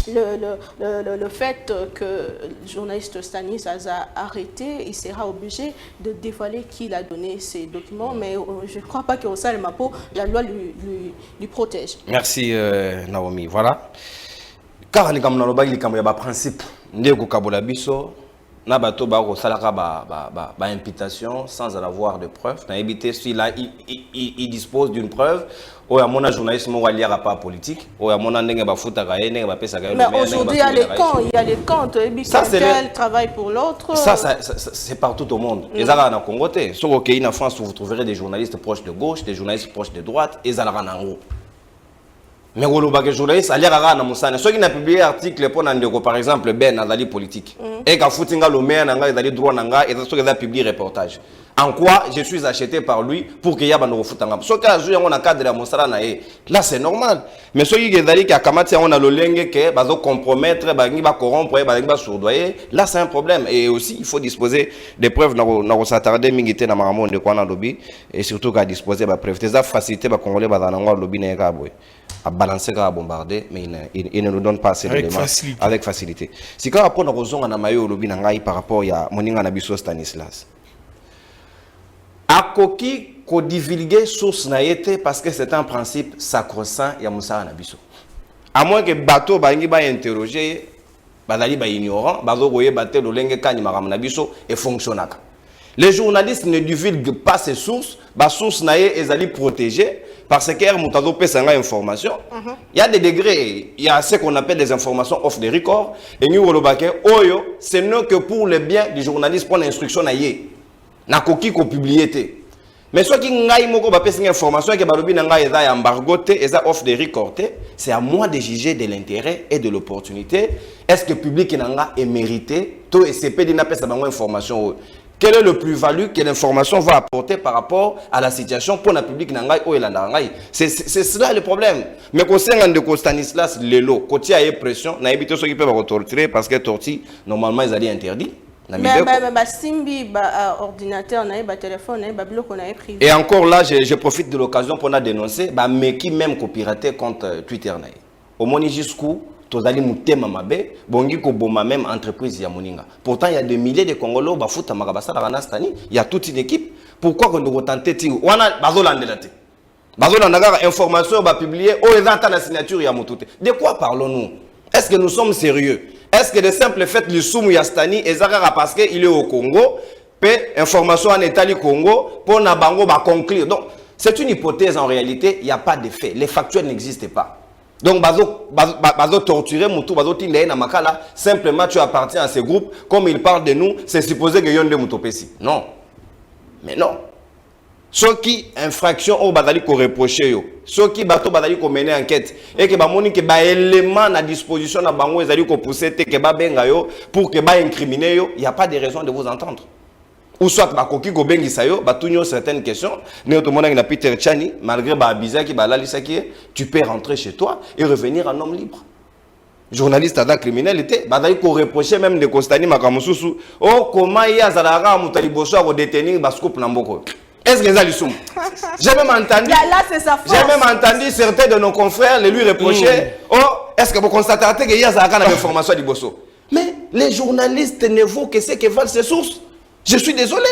le fait que le journaliste Stanis a arrêté, il sera obligé de dévoiler qui a donné ces documents, mais je ne crois pas qu'au sein de ma peau, la loi lui protège. Merci Naomi. Voilà. Car il y a un principe. Nabato Baro Salaka imputation sans avoir de preuve. Il dispose d'une preuve. Oh, il y a journaliste qui a pas politique. Oh, il y a ndenge ba futa ka ndenge ba pesa ka. Mais aujourd'hui, il y a les comptes. Quelqu'un travaille pour l'autre. Ça, c'est partout au monde. Et ça, en Congo, sur le pays en France, vous trouverez des journalistes proches de gauche, des journalistes proches de droite, et ça, en haut. Mais les journalistes, il y a ceux qui ont publié un article pour par exemple, Ben, dans la politique. Et quand Foutinga le maire, dans le droit, et ceux qui ont publié un reportage. En quoi je suis acheté par lui pour qu'il y ait un foutanga. Ce cas où on a cadre à Moussala, là c'est normal. Mais ceux qui ont le lingue qui va compromettre, va corrompre, va sourdoyer, là c'est un problème. Et aussi il faut disposer des preuves dans s'attarder militer dans Maramon de Kwana lobby et surtout qu'à disposer des preuves. C'est facilité les Congolais dans le lobby à balancer à bombarder, mais il ne nous donne pas assez d'éléments avec facilité. Si quand on a raison on a maillot lobby par rapport à Moninga Nabiso Stanislas. Akoki ko divulguer source na yete parce que c'est un principe sacro-saint ya Moussa Nabiso. À moins que bateau bangi ba interroger bazali ba ignorant bazo koye bateau lolenge kani maram Nabiso et fonctionnaka. Les journalistes ne divulguent pas ces sources, ba source na ye ezali protégée parce que mutazo pesanga information. Il y a des degrés, il y a ce qu'on appelle des informations off the record et nous wolobake oyo ce n'est que pour le bien du journaliste pour l'instruction na ye. Na koki ko publié té mais ceux qui ngai moko ba pesa information que balobi na ngai eza embargo té eza off de record c'est à moi de juger de l'intérêt et de l'opportunité est-ce que public nanga est mérité to SCP dina pesa bango information quel est le plus-value que l'information va apporter par rapport à la situation pour la public nanga o elanda ngai c'est cela le problème mais ko senga de Stanislas lelo koti a pression na ebito ceux qui peuvent torturer parce que torture normalement ils allaient interdit. Mais simbi ordinateur téléphone privé. Et encore là je profite de l'occasion pour dénoncer mais qui même pirater contre Twitter au moni jusqu'où tozali mutema mabe bongi ko boma même entreprise ya moninga pourtant il y a des milliers de Congolais ba futa makabasa la Ranastani il y a toute une équipe pourquoi qu'on doit tenter ti wana bazolandela te bazolanda information ba publier o ezata la signature ya mutute de quoi parlons-nous est-ce que nous sommes sérieux? Est-ce que le simple fait le Soumou Yastani est parce qu'il est au Congo, puis information en État du Congo, pour Nabango va conclure. Donc, c'est une hypothèse en réalité, il n'y a pas de fait. Les factuels n'existent pas. Donc, bazo torturer Moutou, bazo tindé na makala, simplement tu appartiens à ce groupe, comme il parle de nous, c'est supposé que Yonde Moutopesi. Non. Mais non. Ceux qui infraction au badali ko reprocher yo ceux qui bateau badali ko mener enquête et que ba moni que ba élément à disposition na bango ezali ko pousser te que ba benga yo pour que ba incriminer yo il y a pas de raison de vous entendre ou soit ba koki ko bengisa yo ba tunyo certaines questions ne to mona na Peter Chani malgré ba bizaki ba lalisa ki tu peux rentrer chez toi et revenir en homme libre journaliste à la criminalité badali ko reprocher même de Constantine Makamususu oh comment il y a zalara mutali boso ko détenir ba scoop na mboko. Est-ce que les sont? J'ai même entendu. Là, c'est sa force. J'ai même entendu certains de nos confrères lui reprocher. Oh, est-ce que vous constatez qu'il y a des informations du Bosso? Mais les journalistes ne voient que ce que valent ces sources. Je suis désolé.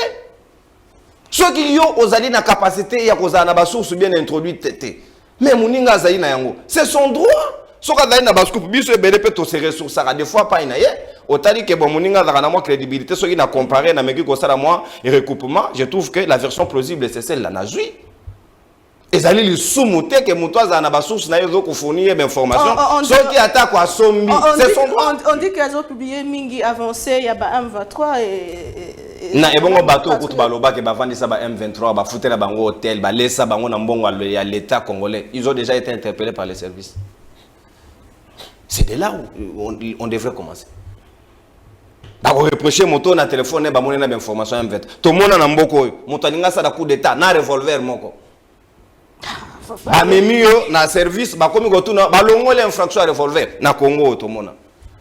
Ceux qui ont osé la capacité, il y a des sources bien introduites. Mais Mouninga Zaï na yango, c'est son droit. Ceux qui ont des sources bien introduites, des fois pas inaye. Autant que bon Mouninga a moins crédibilité, ceux qui n'a comparé na meki ko sala moi et recoupement, je trouve que la version plausible c'est celle-là na jui. Et allez le soumoute que mutoza na ba source na yo ko fournir d'informations. Ceux qui attaquent à sombi, c'est son droit. On dit qu'ils ont publié mingi avancé, il y a ba M23 et na ebongo bato kutu baloba ke ba vandi sa ba M23 ba foutela bango hôtel, ba laissa bango na mbongo ya l'état congolais. Ils ont déjà été interpellés par les services. C'est de là où on devrait commencer. Ba reprocher moto na téléphone ba monena ba information M20 to mona na mboko moto alinga sa da coup d'état na revolver moko ba memio na service ba komi gotuna ba longole infraction à revolver na Congo to mona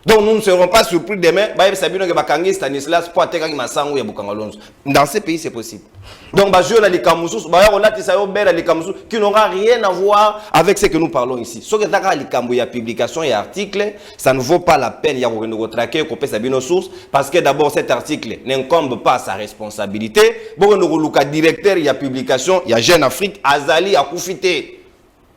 donc nous ne serons pas surpris demain ba sabino ke bakangi Stanislas pour ateka ki masangu ya Bukangalonzo dans ces pays c'est possible donc ba jouer la likamusu ba ya olati sa yo bela likamusu qui n'aura rien à voir avec ce que nous parlons ici ce que taka likambu ya publication et article ça ne vaut pas la peine ya ko traquer ko pesa bino source parce que d'abord cet article n'incombe pas sa responsabilité bon no luka directeur ya publication ya Jeune Afrique Azali a profité.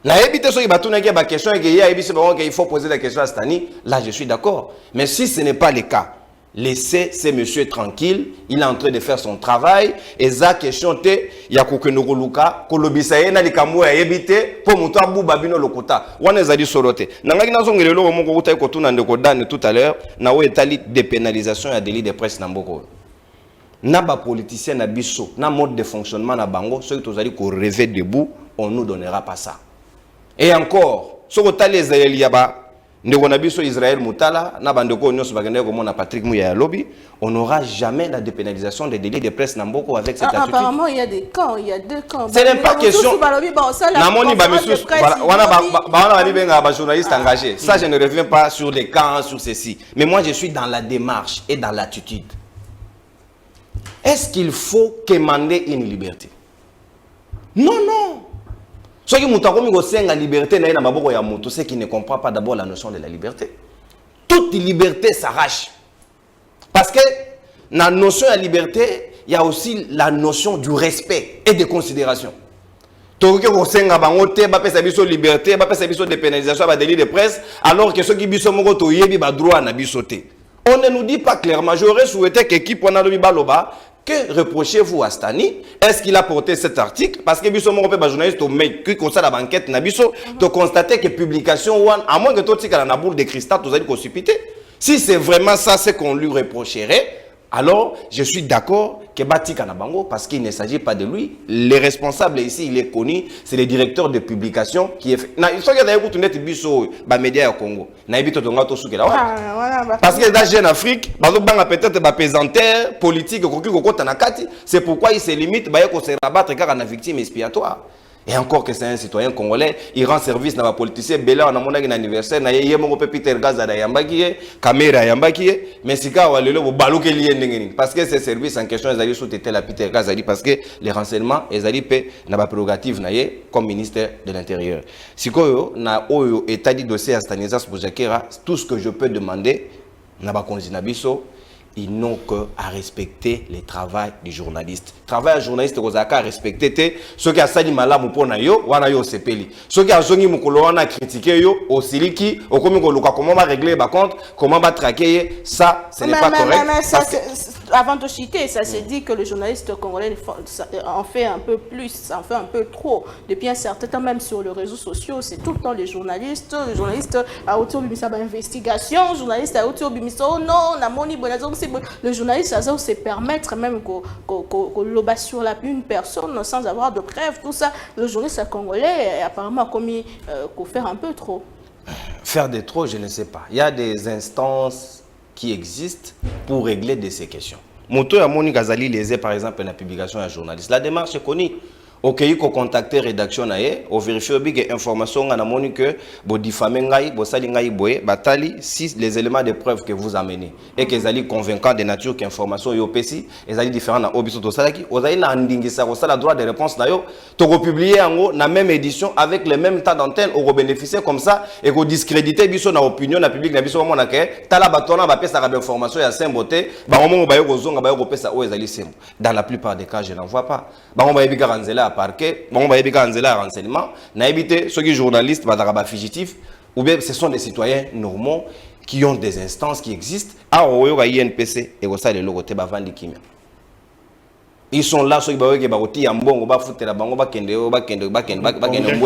La éviter ceux qui battent ba question et qu'il faut poser la question à Stani, là je suis d'accord. Mais si ce n'est pas le cas, laissez ces messieurs tranquilles, il est en train de faire son travail, et ça question te, ya kokenoko luka, kolobisa yena likamu ya yebite, po muto abu babino lokota, wane zadi sorote. Nangaki nazongele lo moko kuta ikotu na ndeko dane tout à l'heure, na we etali dépénalisation ya délit de presse na mboko. Na ba politicien na biso, na mode de fonctionnement na bango, ceux qui tozali ko rêver debout, on nous donnera pas ça. Et encore, ce que les Israéliens yaba, ndeko na biso Israël Moutala, na bandeko nyonso bagende ko mona Patrick Mouya lobby, on n'aura jamais la dépénalisation des délits de presse na mboko avec cette attitude. Apparemment, il y a des camps, il y a deux camps. Ce n'est pas question. Namoni ba misus, wana ba benga ba journaliste engagé. Ça je ne reviens pas sur les camps, sur ceci, mais moi je suis dans la démarche et dans l'attitude. Est-ce qu'il faut quémander une liberté? Non, non. Ceux qui ont la liberté, ceux qui ne comprennent pas d'abord la notion de la liberté. Toute liberté s'arrache. Parce que dans la notion de la liberté, il y a aussi la notion du respect et de considération. Tout le monde a liberté, a dépénalisation, a délit de presse, alors que ceux qui ont droit à sauter. On ne nous dit pas clairement. J'aurais souhaité que l'équipe que reprochez-vous à Stani? Est-ce qu'il a porté cet article? Parce que biso moko pe journaliste qui comme ça la banquette na biso to constater que publication one à moins que tout tika na boule de cristal vous allez consulter. Si c'est vraiment ça ce qu'on lui reprocherait, alors je suis d'accord que Batika Nabango, parce qu'il ne s'agit pas de lui. Les responsables ici, il est connu, c'est le directeur de publication qui est fait. Il faut que vous ayez biso ba média au Congo. Na ibito tonga to suke la. Parce que dans Jeune Afrique, bazo banga peut-être ba pesanteur politique koki kokota na kati, c'est pourquoi il se limite ba ko se rabattre car na victime expiatoire. Et encore que c'est un citoyen congolais, il rend service dans la politicien, Bela on a mon anniversaire, na yé mon Peter Gaza da yambakié, caméra yambakié, mais si ka walelo bo baluke lié ndengeni parce que ces services en question ils allaient sous la Peter Gaza parce que les renseignements ils allaient payer na ba prérogative na yé comme ministère de l'Intérieur. Si koyo na oyo état di dossier à Stanislas Boujakera, tout ce que je peux demander na ba konzinabiso ils n'ont qu'à respecter le travail du journaliste. Travail du journaliste, ils ont qu'à respecter ceux qui ont sali malamu pona yo, wana yo sepeli. Ceux qui ont zongi mukolo wana critiqué yo, au siliki, au komi koluka comment on va régler par contre, comment on va traquer ça, ce n'est pas correct. Mais ça, avant de citer, ça se dit que le journaliste congolais en fait un peu plus, en fait un peu trop. Depuis un certain temps, même sur les réseaux sociaux, c'est tout le temps les journalistes à autour de l'investigation, journalistes à autour de oh non, la moni le journaliste ça se permettre même qu'on loba sur une personne sans avoir de preuves, tout ça. Le journaliste congolais apparemment a commis qu'on fait un peu trop. Faire de trop, je ne sais pas. Il y a des instances qui existent pour régler de ces questions. Moto ya Moni Gazali lésé par exemple la publication d'un journaliste. La démarche est connue. Ok, il faut contacter rédaction naé, on vérifie que information on a moni que bo diffamer ngai, bo sali ngai boye, batali si les éléments de preuve que vous amenez et que zali convaincant de nature qu'information yo pesi, et zali différent na obiso to salaki, ozali na ndingisa ko sala droit de réponse na yo, to republier en na même édition avec le même temps d'antenne, on bénéficier comme ça et ko discréditer biso na opinion na public na biso mona ke tala batona ba pesa ka information ya semboté, ba momo ba yo ko zonga ba yo ko pesa o ezali sembo. Dans la plupart des cas, je n'en vois pas. Ba momo ba yebika ranzela parquet, bon, bah, il y a un renseignement, n'a évité ceux qui sont journalistes, bah, fugitifs, ou bien ce sont des citoyens normaux qui ont des instances qui existent. Ah, il y a INPC et ça, les logos, ils sont là, ceux qui ont des bon, ba foutre la bango, ba kende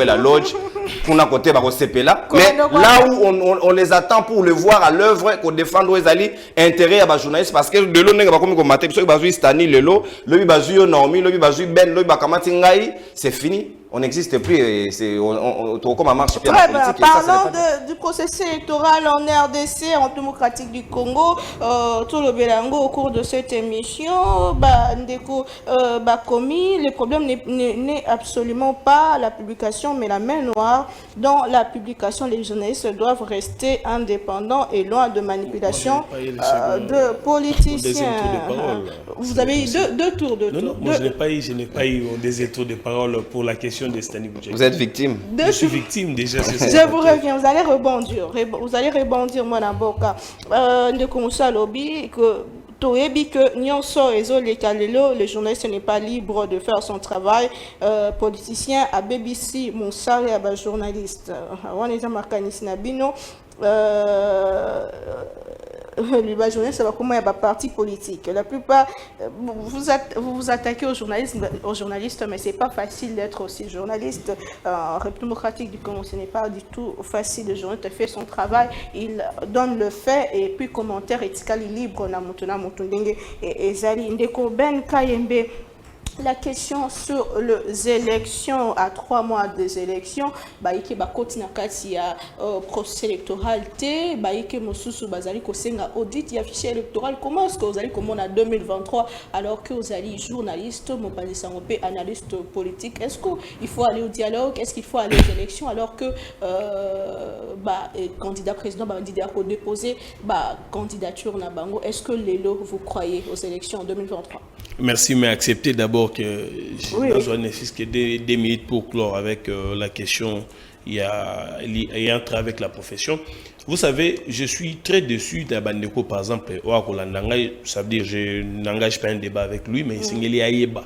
la lodge, pour na côté ba là. Mais là où on les attend pour le voir à l'œuvre, qu'on défendre les alliés, intérêt à ba journaliste parce que de l'eau n'est pas comme maté, ceux qui bazu Stani lelo, le bazu Naomi, le bazu Ben, le bakamati ngai, c'est fini. On n'existe plus, on comment marche bien la politique. Parlons du processus électoral en RDC, en démocratique du Congo, tout le Bélango au cours de cette émission, commis, le problème n'est absolument pas la publication, mais la main noire. Dans la publication, les journalistes doivent rester indépendants et loin de manipulation de politiciens. Vous avez eu deux tours de tour. Non, moi je n'ai pas eu des tours de parole pour la question de Stani Boujakera. Vous êtes victime? Je suis victime déjà. Je vous reviens, vous allez rebondir. Vous allez rebondir, moi, d'abord. De Konsa Lobby, que Toebi que Nyonso et Zolekalelo, le journaliste n'est pas libre de faire son travail. Politicien à BBC, mon salaire à journaliste. On est à Marcanis Nabino. les journalistes, ça va comment il y a des partis politiques. La plupart, vous vous attaquez aux journalistes, mais c'est pas facile d'être aussi journaliste. En République démocratique du Congo, ce n'est pas du tout facile. Le journaliste fait son travail, il donne le fait et puis commentaire éthical libre na mutuna mutundenge et Zali Ndeko Ben Kayembe. La question sur les élections, à 3 mois des élections, baïke bakoti na kati ya processus électoral te, baïke mosusu bazali kosenga audit ya fichier électoral. Comment est-ce que vous allez comme on a 2023 alors que vous allez journaliste, mon sangope, analyste politique? Est-ce qu'il faut aller au dialogue? Est-ce qu'il faut aller aux élections alors que candidat président candidat pour déposer candidature na bango? Est-ce que les lots vous croyez aux élections en 2023? Merci, mais acceptez d'abord que j'ai besoin que des minutes pour clore avec la question ayant avec la profession. Vous savez, je suis très déçu d'Abandeko, par exemple, ça veut dire que je n'engage pas un débat avec lui, mais c'est Ayeba.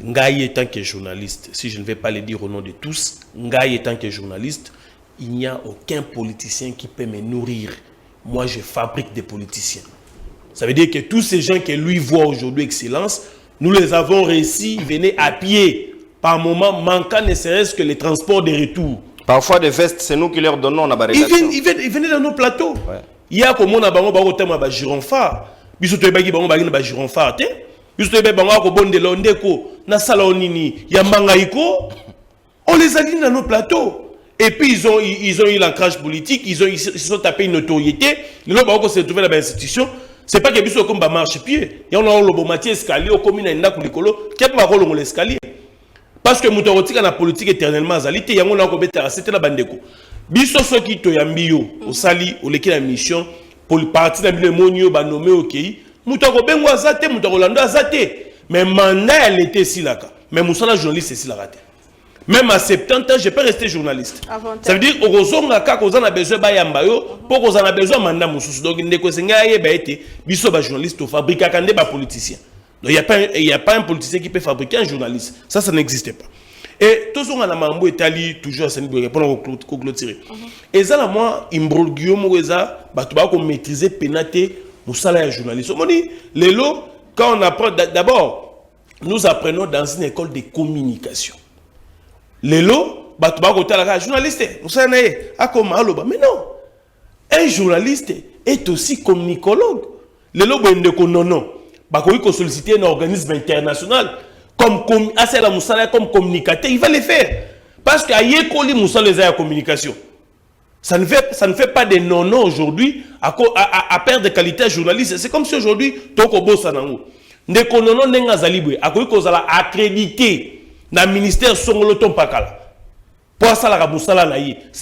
Ngaye tant que journaliste, si je ne vais pas le dire au nom de tous, Ngaye tant que journaliste, il n'y a aucun politicien qui peut me nourrir. Moi, je fabrique des politiciens. Ça veut dire que tous ces gens que lui voit aujourd'hui excellence, nous les avons réussi, ils venaient à pied, par moment manquant ne serait-ce que les transports de retour. Parfois des vestes, c'est nous qui leur donnons la rédaction. Ils venaient dans nos plateaux. Il y a comme on a bango thème à gironphare. Bisoto ebagi bango bagi na gironphare te. Bisoto ebagi bango ko bonde londeko na sala onini ya mangaiko. On les a dit dans nos plateaux. Et puis ils ont eu l'ancrage politique, ils se sont tapés une notoriété. Les gens qui se trouvaient dans l'institution. C'est pas que biso comme ba marche pied. Il y a un lobomatier escalier au commune na kulikolo, qui a pas rôle l'escalier. Parce que mutoroti na politique éternellement azalité, il y a un ko beta c'était la bandeko. Biso so ki to yambio, au sali, au leki la mission pour le parti na bile monio ba nommé OK. Mutako bengo azate, mutako lando azate. Mais mandat elle était si là. Mais musala journaliste c'est si là raté. Même à 70 ans, je peux rester journaliste. Ça veut dire que vous avez besoin de besoin mandat mususu. Donc, il y a journaliste qui fabrique un politicien. Donc, il n'y a pas un politicien qui peut fabriquer un journaliste. Ça n'existe pas. Et tout ce qu'on a Italie, toujours à ce niveau, pour clôturer. Et ça, moi, imbroglio, maîtriser pénaté, musala journaliste. On dit, quand on apprend, d'abord, nous apprenons dans une école de communication. Lelo, journaliste, mais non, un journaliste est aussi communicologue. Lelo, non, solliciter un organisme international comme communicateur, il va le faire. Parce qu'il y a communication. Ça ne fait pas de non-non aujourd'hui à perdre de qualité journaliste. C'est comme si aujourd'hui, Toko Bossanango, Nekonono Nengazalibwe, accrédité. Dans le ministère Songolo Tompakala. Pour ça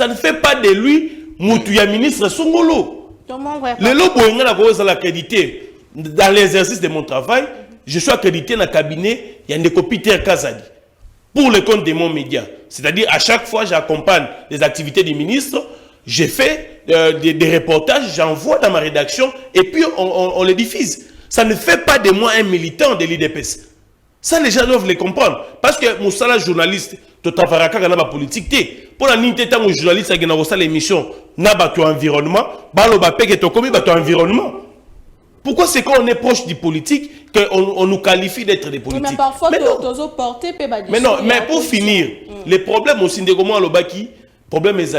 ne fait pas de lui Moutouya ministre Songolo. Le lobo est accrédité dans l'exercice de mon travail. Je suis accrédité dans le cabinet, il y a des Peter Kazadi. Pour le compte de mon média. C'est-à-dire, à chaque fois, j'accompagne les activités du ministre, je fais des reportages, j'envoie dans ma rédaction, et puis on les diffuse. Ça ne fait pas de moi un militant de l'IDPS. Ça, les gens doivent les comprendre. Parce que mon salaire journaliste, tu as fait la politique. Pour la nité, tant que journaliste, qui a l'émission, n'a pas ton environnement, environnement. Pourquoi c'est quand on est proche du politique qu'on nous qualifie d'être des politiques? Mais parfois, mais non, mais pour finir, les problèmes aussi, de comment le problème est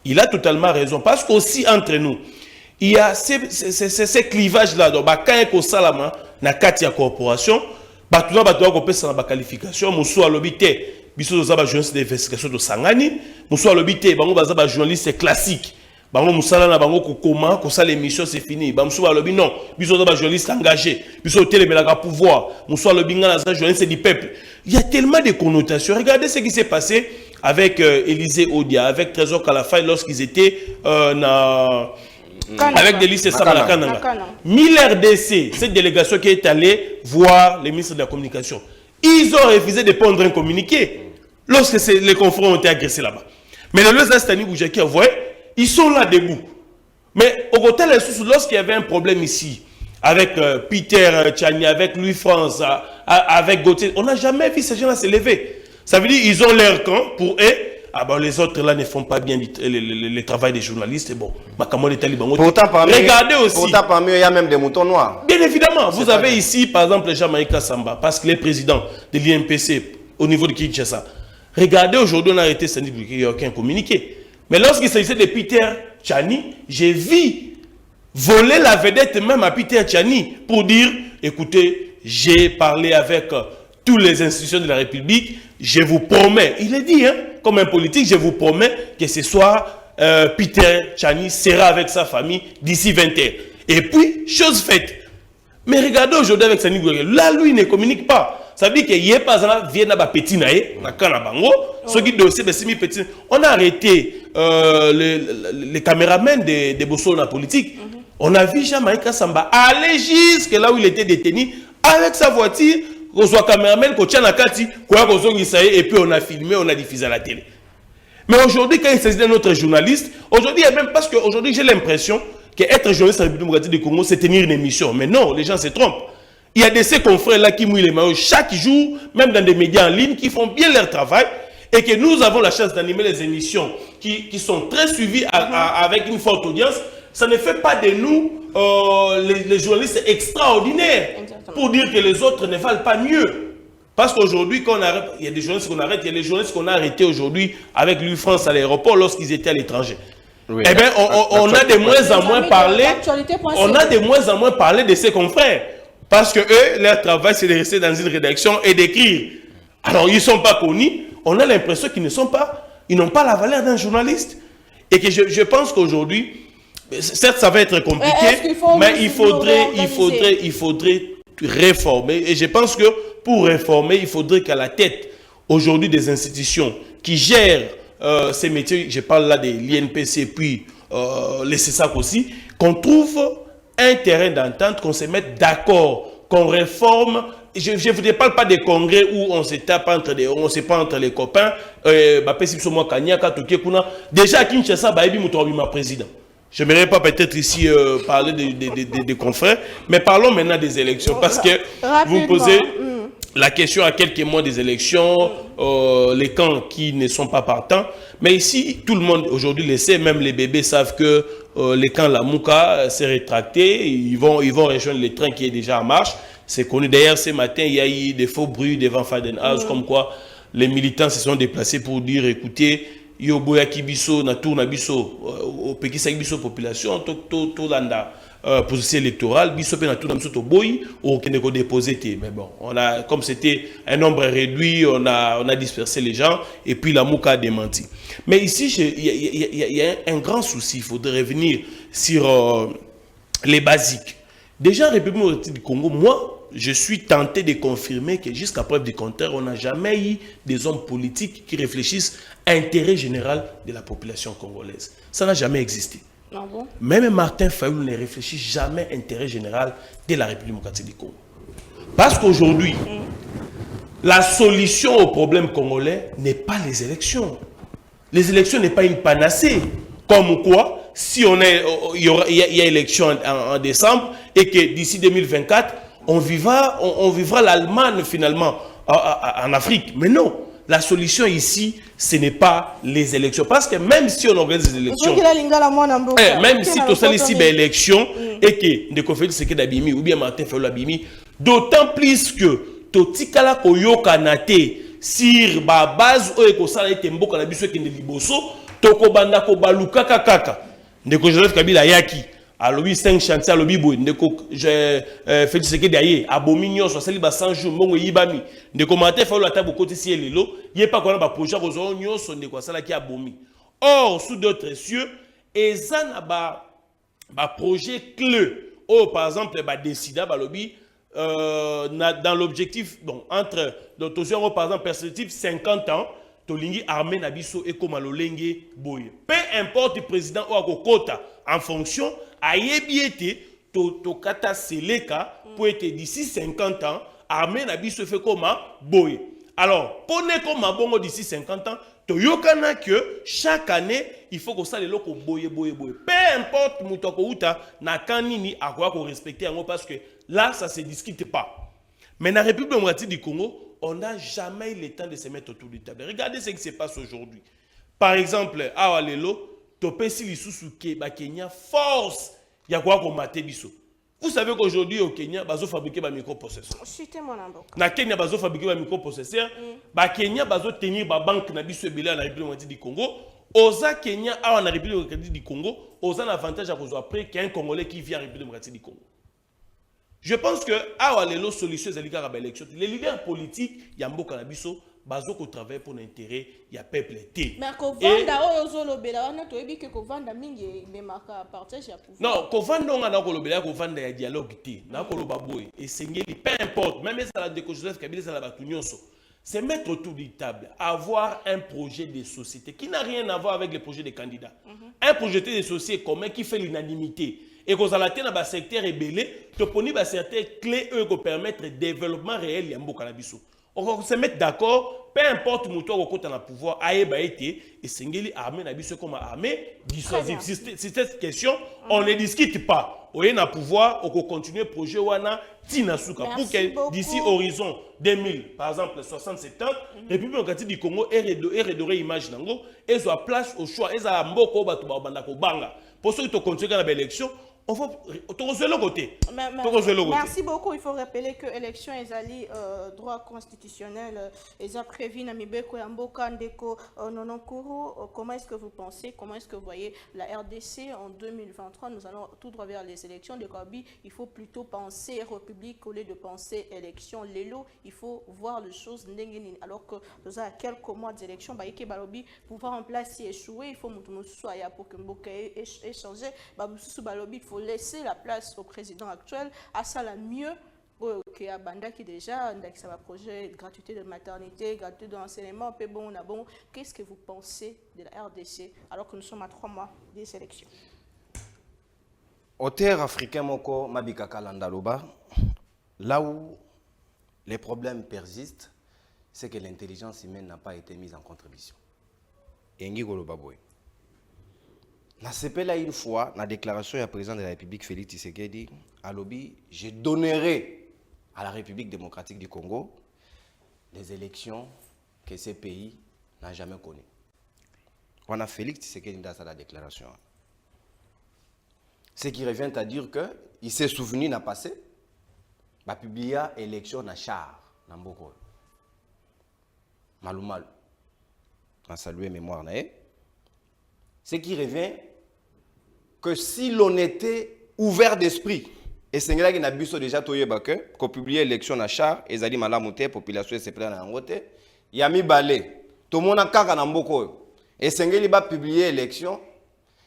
il a totalement raison. Parce qu'aussi entre nous, il y a ces clivages-là. Donc, quand il y a salama, na katia corporation, tout le monde peut la qualification. Moussou a l'obité, biso zaba journaliste d'investigation de Sangani. Moussou a l'obité, bango bazaba journaliste classique. Bango moussala na bango kokoma, ko ça l'émission c'est fini. Moussou a l'obité non, biso zaba journaliste engagé. Biso télémélaga pouvoir. Moussou a l'obité na journaliste du peuple. Il y a tellement de connotations. Regardez ce qui s'est passé avec Élisée Odia, avec Trésor Kalafay lorsqu'ils étaient avec des listes Kananga. 1000 RDC, cette délégation qui est allée voir les ministres de la communication. Ils ont refusé de prendre un communiqué lorsque les confrères ont été agressés là-bas. Mais les Astani Boujaki, vous voyez, ils sont là debout. Mais au côté lorsqu'il y avait un problème ici, avec Peter Tchani, avec Louis France, avec Gauthier, on n'a jamais vu ces gens-là se lever. Ça veut dire qu'ils ont leur camp pour eux. ah ben les autres là ne font pas bien le travail des journalistes. Bon, pourtant regardez aussi. Pourtant parmi eux, il y a même des moutons noirs. Bien évidemment, vous avez ici par exemple Jamaïca Samba, parce qu'il est président de l'INPC au niveau de Kinshasa. Regardez aujourd'hui, on a arrêté Sandy Bouké, il n'y a aucun communiqué. Mais lorsqu'il s'agissait de Peter Tchani, j'ai vu voler la vedette même à Peter Tchani pour dire, écoutez, j'ai parlé avec toutes les institutions de la République, je vous promets, il est dit, hein, comme un politique, je vous promets que ce soir, Peter Tchani sera avec sa famille d'ici 20h. Et puis, chose faite. Mais regardez aujourd'hui avec Sandy Bouké, là, lui, il ne communique pas. Ça veut dire qu'il n'y a pas de vie na petit nae, na kanabango. Ceux qui doivent se petit. On a arrêté les caméramans de Bosso na politique. On a vu Jamaïca Samba aller jusque là où il était détenu avec sa voiture. On soit caméraman, qu'on tient la carte, et puis on a filmé, on a diffusé à la télé. Mais aujourd'hui, quand il s'agit d'un autre journaliste, aujourd'hui, même parce qu'aujourd'hui, j'ai l'impression qu'être journaliste à la République démocratique du Congo, c'est tenir une émission. Mais non, les gens se trompent. Il y a de ces confrères-là qui mouillent les maillots chaque jour, même dans des médias en ligne, qui font bien leur travail et que nous avons la chance d'animer les émissions qui sont très suivies avec une forte audience. Ça ne fait pas de nous les journalistes extraordinaires. Exactement. Pour dire que les autres ne valent pas mieux. Parce qu'aujourd'hui, quand on arrête, il y a des journalistes qu'on arrête, il y a des journalistes qu'on a arrêtés aujourd'hui avec Louis France à l'aéroport lorsqu'ils étaient à l'étranger. Oui, eh bien, on a de moins en moins parlé. On a de moins en moins parlé de ses confrères. Parce que eux, leur travail, c'est de rester dans une rédaction et d'écrire. Alors, ils ne sont pas connus. On a l'impression qu'ils ne sont pas, ils n'ont pas la valeur d'un journaliste. Et que je pense qu'aujourd'hui, certes, ça va être compliqué, mais il faudrait réformer. Et je pense que pour réformer, il faudrait qu'à la tête, aujourd'hui, des institutions qui gèrent ces métiers, je parle là de l'INPC, puis les CESAC aussi, qu'on trouve un terrain d'entente, qu'on se mette d'accord, qu'on réforme. Je ne vous parle pas des congrès où on se tape on se prend entre les copains. Déjà à Kinshasa, ma président. Je n'aimerais pas peut-être ici parler des confrères, mais parlons maintenant des élections, parce que vous posez la question à quelques mois des élections, les camps qui ne sont pas partants. Mais ici, tout le monde aujourd'hui le sait, même les bébés savent que les camps Lamouka s'est rétracté, ils vont rejoindre le train qui est déjà en marche. C'est connu. D'ailleurs, ce matin, il y a eu des faux bruits devant Fadenhouse, comme quoi les militants se sont déplacés pour dire, écoutez, yo boya kibiso na tour na biso au pekisa biso population to landa position électorale biso pe na tour na biso to boy au kende ko déposer. Mais bon, on a, comme c'était un nombre réduit, on a dispersé les gens et puis la Mouka a démenti. Mais ici il y a un grand souci. Il faudrait revenir sur les basiques. Déjà en République démocratique du Congo, moi je suis tenté de confirmer que jusqu'à preuve du contraire, on n'a jamais eu des hommes politiques qui réfléchissent à l'intérêt général de la population congolaise. Ça n'a jamais existé. Ah bon? Même Martin Fayulu ne réfléchit jamais à l'intérêt général de la République démocratique du Congo. Parce qu'aujourd'hui, la solution au problème congolais n'est pas les élections. Les élections n'est pas une panacée. Comme quoi, si il y a élection en décembre et que d'ici 2024, on vivra l'Allemagne finalement en Afrique. Mais non, la solution ici, ce n'est pas les élections. Parce que même si on organise des élections, même si tu as ici des élections et que de conférences c'est que d'Abimi ou bien Martin Fayulu Abimi, d'autant plus que Totikala Koyokanate sur la base où il y a des tembo qui sont liboso, Tokobanda Kobaluka Kaka, Ndeko Joseph Kabila Yaki. Alors, 5 chantiers, alors, je fais ce que d'ailleurs, à Bomignon, soit celle 100 jours, mon yibami. De commenter, il faut la table côté si elle est là. Il n'y a pas qu'on a projet aux oignons, son de quoi ça là qui a bomi. Or, sous d'autres cieux, et ça n'a pas projet clé. Oh, par exemple, décider, dans l'objectif, bon, entre, par exemple, perspective 50 ans, Tolingi armé Nabiso et comme Alolenge Boye. Peu importe le président ou à Kokota, en fonction, à Yebiete, Tokata Seleka, pour être d'ici 50 ans, armé Nabiso fait comme Boye. Alors, pour ne comme Bongo d'ici 50 ans, Toyokana que chaque année, il faut que ça les locaux Boye. Peu importe Moutoko Outa, na kanini à quoi qu'on respecte parce que là, ça ne se discute pas. Mais dans la République démocratique du Congo, on n'a jamais eu le temps de se mettre autour du table. Regardez ce qui se passe aujourd'hui. Par exemple, awa lelo, topesi lisusu ke ba Kenya force ya kwa komate biso. Vous savez qu'aujourd'hui au Kenya, bazo fabriquer ba microprocesseurs. Chité mon amboka. Na Kenya bazo fabriquer ba microprocesseurs, ba Kenya bazo tenir ba banque na biso ebele na République du Congo. Oza Kenya awa na République du Congo, oza un avantage à cause après qu'il y a un Congolais qui vient à la République du Congo. Je pense que awa lelo solution ezali kaka ba élection. Les leaders politiques ya mboka na biso bazo ko travailler pour l'intérêt ya peuple té. Mais ko vanda oyo zolobela wana toyebi ke ko vanda mingi memaka partage ya pouvoir. Non, ko vanda nga na ko lobela ko vanda ya dialogue té. Na ko loba boy et sengeli peu importe, même ça la déco Joseph Kabila ça la batu nyonso. C'est mettre autour de table, avoir un projet de société qui n'a rien à voir avec le projet des candidats. Un projet de société commun qui fait l'unanimité. Et qu'on a dans le secteur ébélé, tu peux un secteur clé qui permettre le développement réel de Mboka Nabiso. On va se mettre d'accord, peu importe où tu as le pouvoir, et Sengeli armée Nabiso comme armée dissuasive. C'est cette question, on ne discute pas. On a le pouvoir, on peut continuer le projet Wana Tinasuka. Pour que d'ici horizon 2000, par exemple 60-70, la République du Congo est redorée image nango, et soit place au choix, et ça a mboko batubanda banga. Pour ceux qui ont continué dans l'élection, on va le côté. Merci beaucoup. Il faut rappeler que l'élection est droit constitutionnel est prévu dans Mibeko Yamboka Ndeko Nononkuru. Comment est-ce que vous pensez, comment est-ce que vous voyez la RDC en 2023? Nous allons tout droit vers les élections de Kabi. Il faut plutôt penser république au lieu de penser élection. L'élo, il faut voir les choses alors que nous avons quelques mois d'élection. Pouvoir en place échouer, il faut que pour que Mboka échanger. Il faut laisser la place au président actuel à ça la mieux que Banda qui déjà ça va projet de gratuité de maternité, gratuité d'enseignement, bon. Qu'est-ce que vous pensez de la RDC alors que nous sommes à 3 mois des élections? Auteur africain moko Mabika Kalandaloba, là où les problèmes persistent, c'est que l'intelligence humaine n'a pas été mise en contribution. Engi Golobaboy. Na CPLA une fois, la déclaration du président de la République Félix Tshisekedi, à lobby, je donnerai à la République démocratique du Congo les élections que ce pays n'a jamais connues. On a Félix Tshisekedi dans sa déclaration. Ce qui revient à dire qu'il s'est souvenu n'a passé, il a publié l'élection na char, na Mboko. Malumal. On a salué mémoire nae. Ce qui revient que si l'on était ouvert d'esprit, et c'est là qu'il a déjà qu'on publie l'élection na char, et zali malamuté, population se plaît na ngote, il y a mis balé, tout le monde a kaka na mboko, et c'est là qu'il a publié l'élection,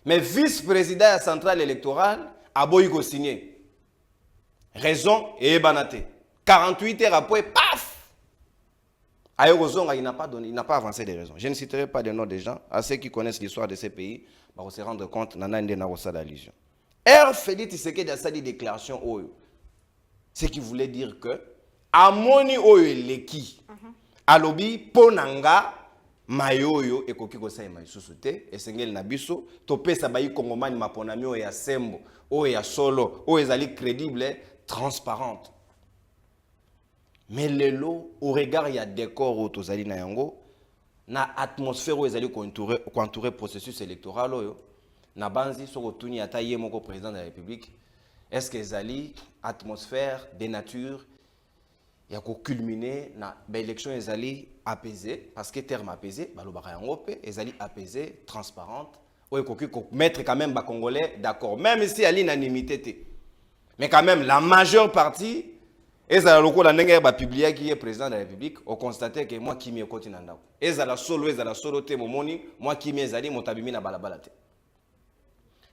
mais vice-président de la centrale électorale a beau y signer. Raison et banate. 48 heures après, paf! Il n'a pas donné, il n'a pas avancé des raisons. Je ne citerai pas les noms des gens. À ceux qui connaissent l'histoire de ces pays, vont se rendre compte nana inde na rosa d'allusion. Félix Tshisekedi a dit déclaration oyo. Ce qui voulait dire que amoni oyo leki alobi ponanga mayoyo ekoki ko sa maisusu te esengeli na biso to pesa bayi kongomani maponami oyo ya sembo oyo ya solo oyo ezali crédible transparente. Mais lelo au regard il y a décor au tozali na yango na atmosphère où ezali contouré processus électoral oyo na banzi soko tuni ata ye moko président de la République est-ce que ezali atmosphère de nature ya ko culminer na élection ezali apaisée parce que terme apaisé balobaka yango pe ezali apaisée transparente oyo koki ko mettre quand même ba congolais d'accord même si à l'unanimité mais quand même la majeure partie ezala lokola ndenge ba publier qui est président de la République on constatait que moi qui m'y continue ndako ezala solo te momoni moi qui m'y ezali motabimi na balabala te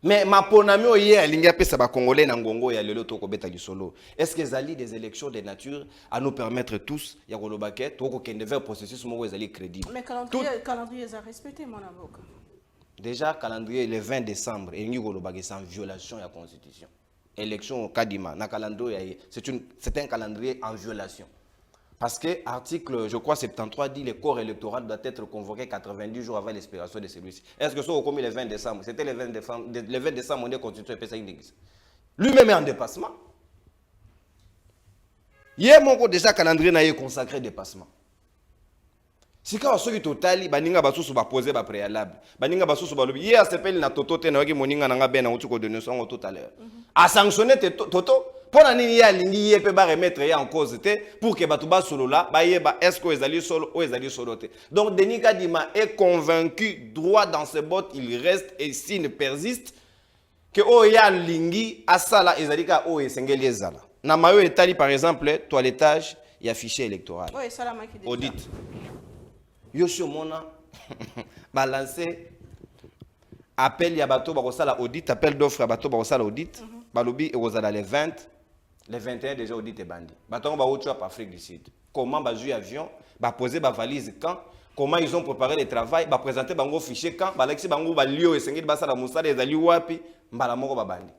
mais maponami oye alinga pesa ba congolais na ngongo ya lelo to ko beta lisolo est-ce que ezali des élections de nature à nous permettre tous ya kolobake to ko kende vers processus mo ezali crédible mais calendrier est respecté mon avocat déjà calendrier le 20 décembre et ngi kolobake sans violation de la constitution. Élection au Kadima, c'est un calendrier en violation. Parce que l'article, je crois, 73 dit que le corps électoral doit être convoqué 90 jours avant l'expiration de celui-ci. Est-ce que ça a commis le 20 décembre? C'était le 20 décembre, on est constitué lui-même est en dépassement. Hier, mon déjà calendrier n'a consacré dépassement. sika soki totali baninga basusu baposer ba préalable baninga basusu balobi ye asepeli na toto te na waki moninga na nga be na uti ko donner son tout à l'heure a sanctionner toto pona nini ya lingi ye pe ba remettre ya en cause te pour que batu ba solo là ba ye ba est-ce que ezali solo ou ezali solo te. Donc Denis Kadima est convaincu droit dans ses bottes, il reste et s'il persiste que o ya lingi asala ezali ka o esengeli ezala na mayo etali par exemple toilettage ya fichier électoral audit Yoshi Mona balancé appel ya bato bakosala audit, appel d'offre ya bato bakosala audit, balobi ekozala les 20, les 21 déjà audit et bandi. Bato ba autre pour Afrique du Sud. Comment ba jouer avion, ba poser ba valise quand, comment ils ont préparé le travail, ba présenter bango fichier quand, ba lexi bango ba lio esengeli basala musala ezali wapi, mbala moko ba bandi.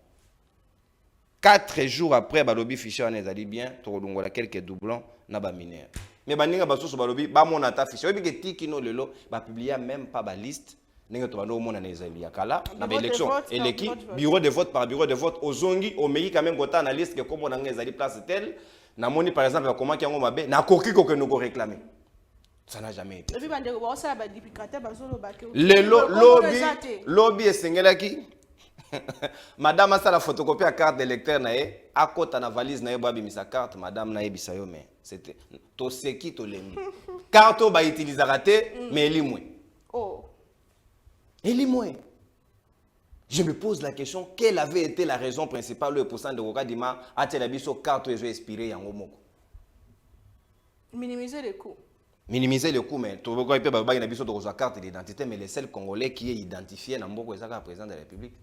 4 jours après balobi fichier on ezali bien, to longola quelques doublons na ba mineur. Mais baninga basusu balobi ba mona ta fichier obi ke tiki no lelo ba publier même pas ba liste nenga to bano mona na ezali yakala na ba élection eleki bureau de vote par bureau de vote ozongi o meyi quand même gota na liste que comme on a ezali place telle na moni par exemple comment ki yango mabe na koki ko que nous réclamer ça n'a jamais été le lobby esengelaki madame a la photocopie à carte d'électeur nae à côté na valise nae babi misa carte madame nae bisayo mais c'était to seki to lemi carte ba utiliser raté mais elimwe elimwe. Je me pose la question, quelle avait été la raison principale le pourcent de Rokadima a tel abisso carte et je vais expirer yango moko minimiser les coûts. Minimiser les coûts, mais tu vois qu'il peut y avoir une carte d'identité, mais les seuls Congolais qui est identifié dans le président de la République.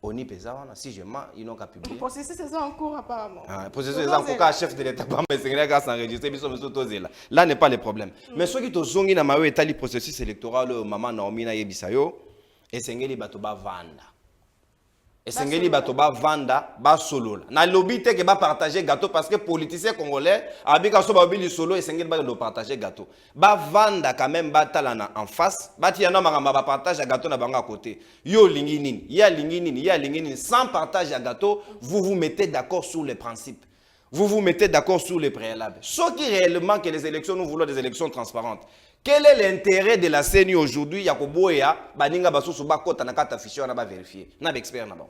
On y pèse, si je mens, ils n'ont qu'à publier. Le processus est en cours apparemment. Le processus est en cours, car chef de l'État, mais c'est grave s'enregistrer, là n'est pas le problème. Mais ceux qui te sont dit dans le processus électoral, maman Naomi na yebisayo, et c'est ngeli batoba vanda. Et c'est ngeli batoba vanda, ba solo. Na lobby te que ba partager gâteau parce que politiciens congolais, abika so ba bili solo et c'est ngeli ba de partager gâteau. Ba vanda quand même ba talana en face, ba ti yana maramba ba partage gâteau na banga à côté. Yo lingi nini, ya lingi nini, ya lingi nini, sans partage à gâteau, vous vous mettez d'accord sur les principes. Vous vous mettez d'accord sur les préalables. Ce qui réellement que les élections, nous voulons des élections transparentes. Quel est l'intérêt de la CENI aujourd'hui? Yakoboya, baninga baso suba kota na kata fichier na ba vérifier. Na ba expert na ba.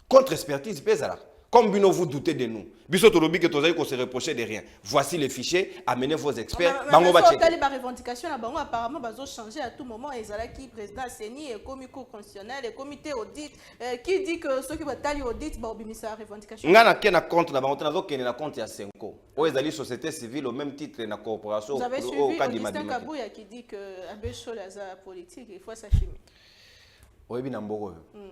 Contre expertise pesa. Comme bino vous doutez de nous. Biso tolobi que tozali ko se reprocher de rien. Voici les fichiers, amenez vos experts, bango ba checker. Les revendications na bango apparemment bazo changer à tout moment ezalaki président CENI et comité constitutionnel et comité audit qui dit que ceux qui batali audit ba obimisa revendication. Ngana kena compte na bango nazo kena na compte ya Senko. O ezali société civile au même titre na coopération au Augustin Kabouya qui dit que Abesho la politique il faut s'assumer. Oui, bien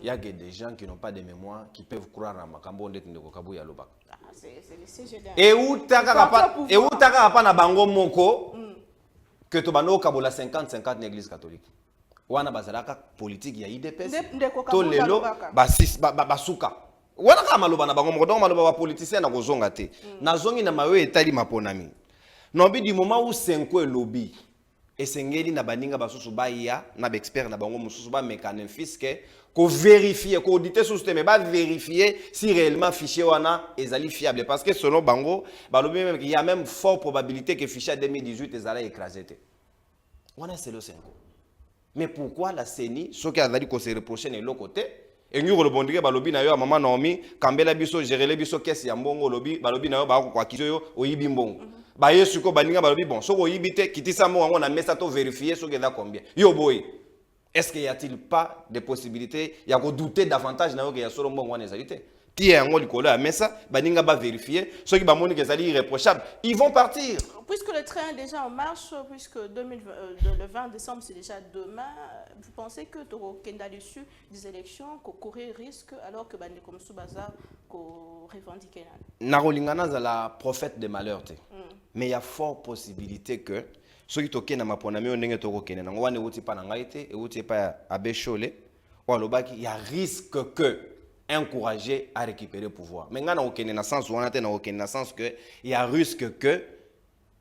il y a des gens qui n'ont pas de mémoire qui peuvent croire à Makambo Ndeko Kabouya Lobak. C'est le CGD. Et où t'as pas na bango moko que tu bano kabola 50-50 l'église catholique. Wana bazalaka politique ya IDPS. To lelo basuka. Wana kama loba na bango moko donc maloba ba politicien na kozonga te. Na zongi na mawe etali maponami. Nombi du moment où Senko et lobby et sengeli na baninga basusu ba ya na ba expert na bango mususu ba mécanicien fisque ko vérifier ko auditer sous système ba vérifier si réellement fichier wana ezali fiable parce que selon bango balobi même qu'il y a même fort probabilité que fichier 2018 ezala écrasé te wana c'est le Senko. Mais pourquoi la CENI ce qui a dit qu'on se reprocher de l'autre côté et nous rebondir balobi na yo maman Naomi kambela biso gérer les biso caisse ya mbongo lobi balobi na yo ba ko kizo yo oyibi mbongo ba yesuko baninga balobi bon soko yibite kitisa mo on a mis ça to vérifier ce que là combien yo boy est-ce qu'il y a-t-il pas de possibilités il y a ko douter davantage na yo que ya solo mbongo wana ezalité ti yango likolo ya mesa baninga ba vérifier ceux qui ba moni que ça irréprochable ils vont partir puisque le train est déjà en marche puisque le 20 décembre c'est déjà demain vous pensez que Toro Kenda dessus des élections qu'on courir risque alors que bande comme Soubaza qu'on revendique na rolingana za la prophète de malheur te mais il y a fort possibilité que ceux qui toquent na maponami ondenge toko kene nango wane uti pa na ngai te e uti pa abeshole ou alobaki il y a risque que encourager à récupérer le pouvoir. Mais ngana okene na sens wana te na okene na sens que il y a risque que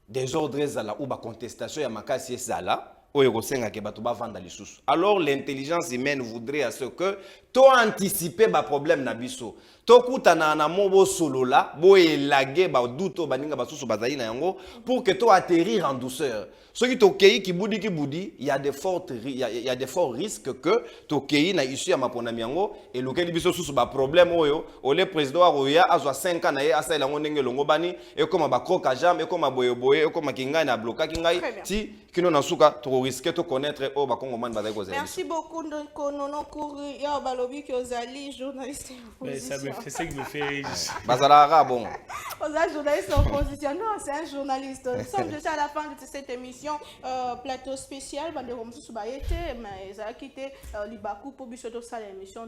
des ordres zala ou ba contestation ya makasi zala o yokosenga ke bato ba vanda lisusu. Alors l'intelligence humaine voudrait à ce que to anticiper ba problème na biso. To kutana na mobo solo la bo elage ba duto baninga basusu bazali na yango pour que to atterrir en douceur. Ceux qui tokei qui boudi, il y a des forts risques que tokei na issue ya mapona miango et lequel biso sous ba problème oyo o le président Aroya azwa 5 ans na ye asa elango ndenge longo bani et comme ba croca jam et comme boye et comme kinga na bloka kingai ti kino na suka to risquer to connaître o ba kongo man ba ko. Merci beaucoup ndeko nono kouri ya balobi ki ozali journaliste ça me fait ça qui me fait rire. Bazalaka bon. Ozali journaliste en position. Non, c'est un journaliste. Nous sommes déjà à la fin de cette émission plateau spécial bande comme sous baïté mais ça a quitté Libaku pour biso to ça l'émission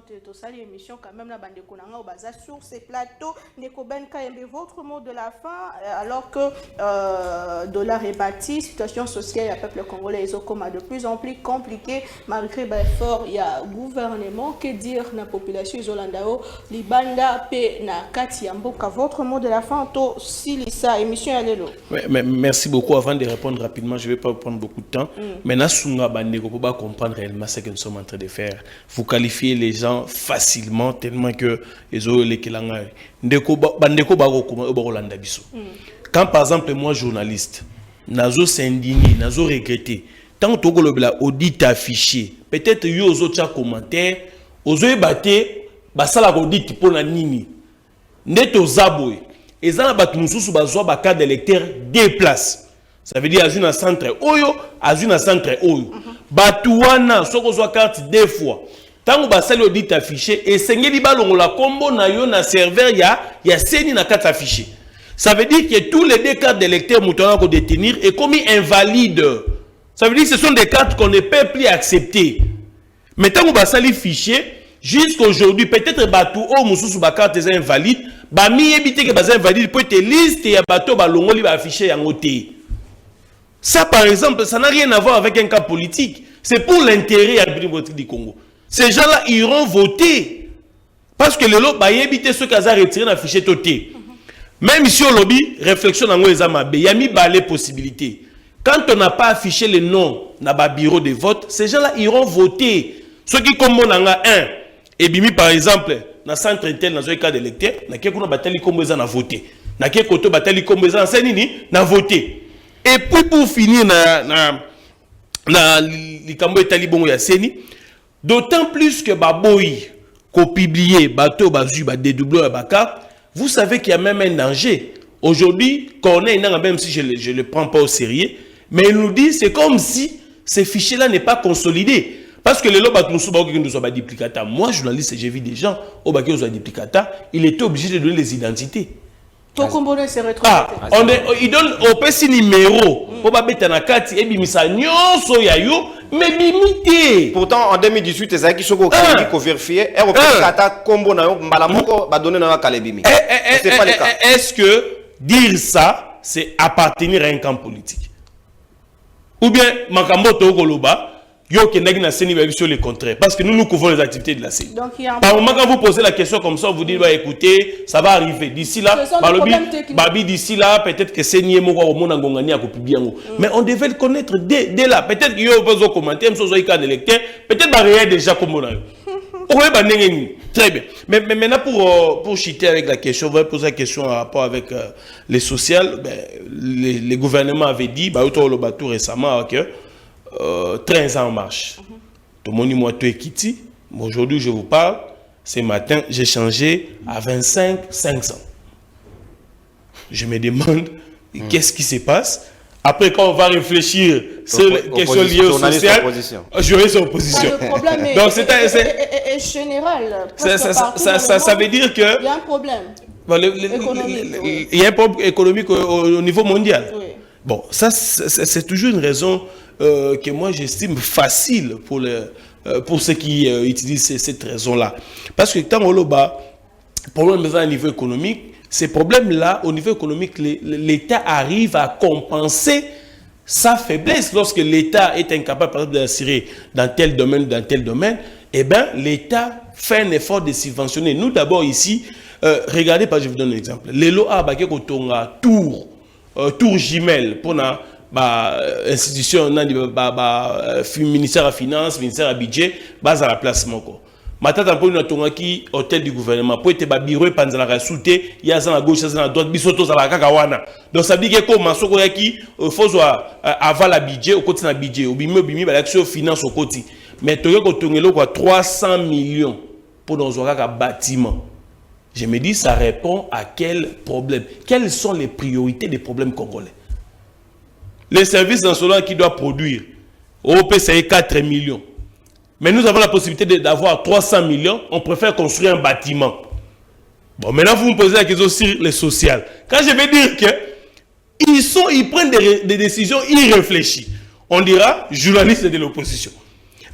quand même la bande konanga au bazar sur ces plateaux ndeko Ben Kayembe votre mot de la fin alors que dollar est bâti situation sociale à peuple congolais est de plus en plus compliqué malgré l'effort il y a gouvernement que dire na population isolandao libanda pe na kati ya mboka votre mot de la fin to silisa émission alelo. Mais merci beaucoup. Avant de répondre rapidement, je ne vais pas prendre beaucoup de temps. Maintenant, Sunga Bandeko pour comprendre réellement ce que nous sommes en train de faire. Vous qualifiez les gens facilement tellement que ils ont les kelanga. Bandeko bako landa biso. Quand par exemple moi journaliste, nazo s'indigner, nazo regretter. Tant que le audit affiché, peut-être yo aux autres commentaires, aux autres batté, basala audit pour la nini. Neto zaboy. Et ça, ba carte d'électeur déplace. Ça veut dire à un centre oyo, à un centre oyo. Batouana, so ko carte deux fois. Tant que ça l'audit affiché, et sengeli balongo la combo na yo na serveur ya seni na carte affiché. Ça veut dire que tous les deux cartes d'électeurs moutons qu'on détenir est commis invalide. Ça veut dire que ce sont des cartes qu'on ne peut plus accepter. Mais tant que ça les fichiers, jusqu'aujourd'hui, peut-être batou o mususu ba carte est invalide. Ba mi éviter que bazin invalide peut être liste et bateau ba longo li ba afficher en côté. Ça par exemple, ça n'a rien à voir avec un cas politique. C'est pour l'intérêt du Congo. Ces gens-là iront voter parce que le lot ba éviter ce qu'ils ont retiré dans fichier toté. Même si au lobby réflexion dans les amabe, il y a mis les possibilités. Quand on n'a pas affiché le nom dans le bureau de vote, ces gens-là iront voter. Ceux qui comme on en a un et bimi par exemple na centre intel dans un cas d'électeur na keko batali comme ils ont voté na keko to batali comme ils ont nini na voté et puis pour finir na likambo etali bongo ya seni d'autant plus que baboy ko publier bato bazu ba dédoubler ba carte vous savez qu'il y a même un danger aujourd'hui quand on est même si je le prends pas au sérieux mais il nous dit c'est comme si ces fichiers là n'est pas consolidé. Parce que les lois sont duplicata. Moi, journaliste, j'ai vu des gens au bac sont duplicata. Il était obligé de donner les identités. Il donne au petit numéro pour pas mettre en carte et bimisa nyonso yayo mais bimité. Pourtant en 2018 les gens qui sont vérifiés et au kata combo na yo mbala moko ba donner na kalebimi. C'est pas le cas. Est-ce que dire ça c'est appartenir à un camp politique? Ou bien makambo to koloba yo qui n'a seni sur le contraire parce que nous couvrons les activités de la CENI. Par moment quand vous posez la question comme ça vous dites bah écoutez ça va arriver d'ici là babi d'ici là peut-être que CENI moko au monde ngongani a publier ngo mais on devait le connaître dès là peut-être que yo vous commenter même chose cas d'électeur peut-être bah réel déjà comme on a très bien mais maintenant pour chiter avec la question on va poser la question en rapport avec les sociales les gouvernements avaient dit bah autour le tout récemment que 13 ans en marche. Tout le monde dit moi tu es Kiti. Aujourd'hui je vous parle. Ce matin j'ai changé à 25-500. Je me demande qu'est-ce qui se passe. Après quand on va réfléchir sur les questions liées au social, je reste en opposition. Le problème est, donc est général. Ça veut dire que il y a un problème. Il y a un problème économique au niveau mondial. Oui. Bon, ça c'est toujours une raison que moi j'estime facile pour ceux qui utilisent cette raison-là. Parce que quand on le bat, problème au niveau économique, ces problèmes-là, au niveau économique, l'État arrive à compenser sa faiblesse. Lorsque l'État est incapable, par exemple, d'assurer dans tel domaine, eh bien, l'État fait un effort de subventionner. Nous, d'abord, ici, regardez, je vous donne un exemple. Les lois à Tour Gimel, pour la institution, ministère à finance, ministère à budget, base à la place. matata mponi na tongaki hôtel du gouvernement po ete ba bureau panzala ka souté ya za na gauche za na droite bisoto za la kaka wana donc ça dit que comme masoko yaki faut avant la budget au côté na budget obimi ba l'action finance au côté mais toyo ko tongelo quoi 300 millions pour dans un bâtiment. Je me dis ça répond à quel problème? Quelles sont les priorités des problèmes congolais? Les services d'insolence qui doivent produire au PCI 4 millions. Mais nous avons la possibilité d'avoir 300 millions, on préfère construire un bâtiment. Bon, maintenant vous me posez la question sur les sociales. Quand je vais dire que ils prennent des décisions irréfléchies, on dira journaliste de l'opposition.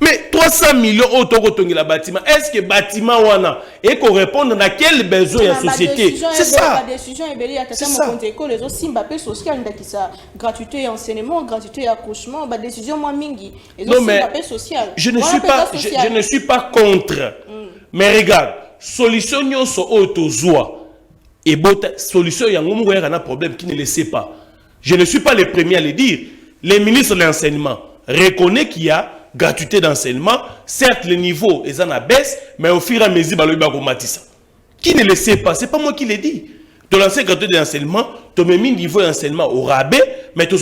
Mais 300 millions autour la bâtiment, est-ce que bâtiment wana et qu'on réponde à quel besoin de la société? C'est ça. La décision est belle, c'est ça. Les autres simba social ça gratuité enseignement, gratuité accouchement, la décision moi mingi. Non mais je ne suis pas contre. Mais regarde, solution nyonso autozoa et bota solution yangomu ya un problème qui ne le sait pas. Je ne suis pas le premier à le dire. Les ministres de l'enseignement reconnaissent qu'il y a gratuité d'enseignement, certes le niveau est en baisse, mais au fur et à mesure, qui ne le sait pas, c'est pas moi qui l'ai dit. De l'ancien gratuité d'enseignement, tu mets mis niveau d'enseignement au rabais, mais tu as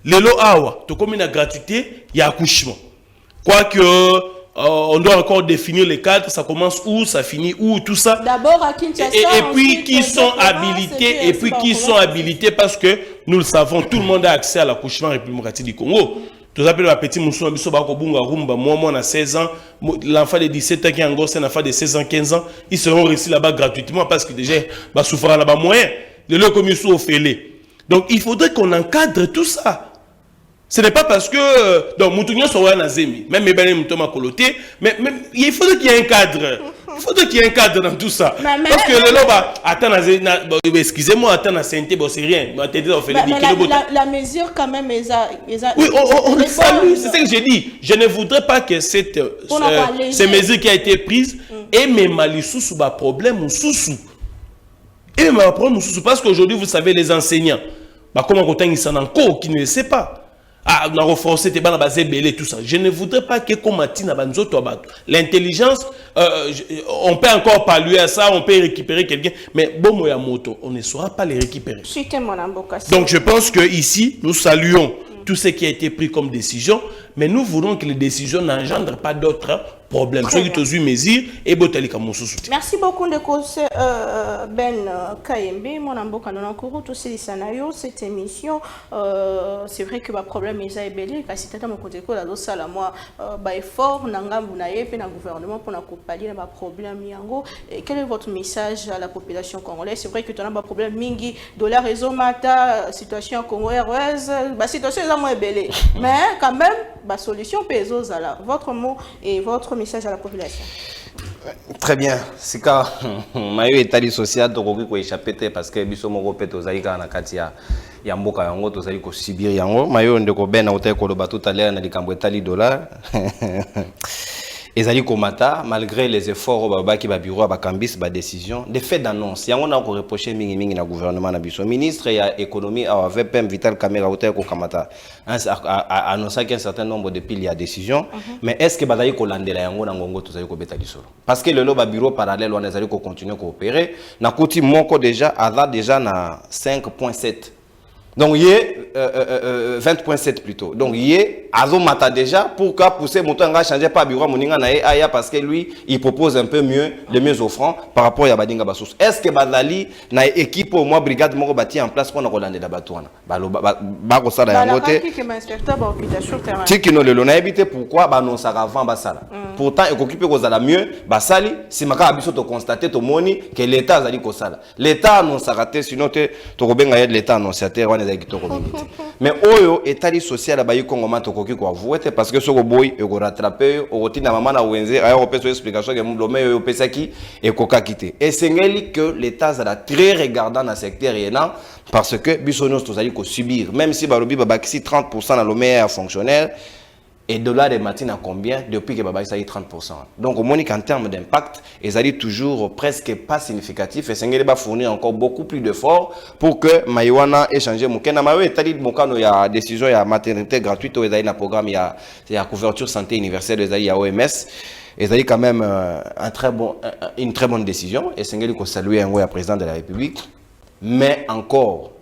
le lo awa, tu as une gratuité, il y a accouchement. Quoique, on doit encore définir les cadres, ça commence où, ça finit où, tout ça. D'abord à Kinshasa. Et puis qui sont habilités, et puis qui sont habilités parce que nous le savons, tout le monde a accès à l'accouchement en République démocratique du Congo. Tout ça, le petit Moussou Abisso Bakobunga Rumba, moi, on a 16 ans, l'enfant de 17 ans qui est en gosse, un enfant de 16 ans, 15 ans, ils seront réussis là-bas gratuitement parce que déjà, bah, souffrant là-bas moyen. Le lot comme Moussou Ophélie. Donc il faudrait qu'on encadre tout ça. Ce n'est pas parce que donc Moutounion soit nazemi, même Moutouma Koloté, mais il faudrait qu'il y ait un cadre. Il faudrait qu'il y ait un cadre dans tout ça. Parce que le loba attends excusez-moi, attends na santé bon c'est rien. La mesure quand même oui, on le salue, c'est ce que j'ai dit. Je ne voudrais pas que ces mesures qui a été prises aient même mal sous bas problème ou sous. Et même un problème sous parce qu'aujourd'hui vous savez les enseignants, bah comment ils sont encore qui ne le sait pas. Ah, on a renforcé tes balles et tout ça. Je ne voudrais pas que comme l'intelligence, on peut encore parler à ça, on peut récupérer quelqu'un, mais bon, moya moto, on ne saura pas les récupérer. Donc je pense que ici, nous saluons tout ce qui a été pris comme décision, mais nous voulons que les décisions n'engendrent pas d'autres problèmes. Merci beaucoup de cause Ben KMB, mon amboka non encore tout ces scénarios cette émission c'est vrai que le problème est ébélé car c'est mon côté que la sala moi ba effort nangambu na yepe na gouvernement pour na pallier na problème yango et quel est votre message à la population congolaise? C'est vrai que tu as un problème mingi dollar réseau mata situation congolaise ba situation est moins ébélé mais quand même ba solution pesos à la votre mot et votre message à la population. Très bien. C'est quand mayo état social to ko échapper parce que biso moko pe tozali kana kati ya mboka yango tozali ko subir yango mayo ndeko ben na hotel ko loba tout à l'heure na likambo etali dollar ezali komata malgré les efforts baba ki ba bureau ba kambis ba décision de fait d'annonce yango na ko reprocher mingi na gouvernement na biso ministre ya économie a VPM Vital Kamera hotel ko kamata a annoncé qu'un certain nombre de piles ya décision mais est-ce que bazali ko landela yango na ngongo tozali ko beta lisolo parce que le lo ba bureau parallèle on ezali ko continuer ko opérer na koti moko déjà déjà na 5.7. Donc, il est 20.7 plutôt. Donc, il est Azomata déjà pour pousser mon temps à changer pas bureau moninga na aya parce que lui il propose un peu mieux les mieux offrants par rapport à Badinga Bassous. Est-ce que Badali na équipe au moins brigade moko bâti en place pour na Rolande da Batouana. Ba ko sala yango te. Tiki no le lona éviter pourquoi ba non ça avant basala. Pourtant il occupe ko zala mieux basali si maka biso to constater to moni que l'état azali ko sala. L'état non ça raté sinon te to ko benga l'état annonciateur mais oyo etali social ba yikongo mato koki ko avouer parce que soko boy e ko rattraper o tina mama na wenze ayo peso explication que mblome yo pesaki e ko kakite et sengeli que l'état sera très regardant dans secteur yena parce que biso nous tozali ko subir même si balobi babakisi 30% na lomé fonctionnaire et dollar de matin à combien depuis que Baba ça y 30%. Donc au moins qu'en termes d'impact, ils allaient toujours presque pas significatif et Sengeli va fournir encore beaucoup plus d'efforts pour que Maïwana ait changé Mukena Mawe est-il Mokano il y a décision il y a maternité gratuite au Ezaï na programme il y a couverture santé universelle il y a OMS et ça quand même une très bonne décision et Sengeli ko saluer un président de la République mais encore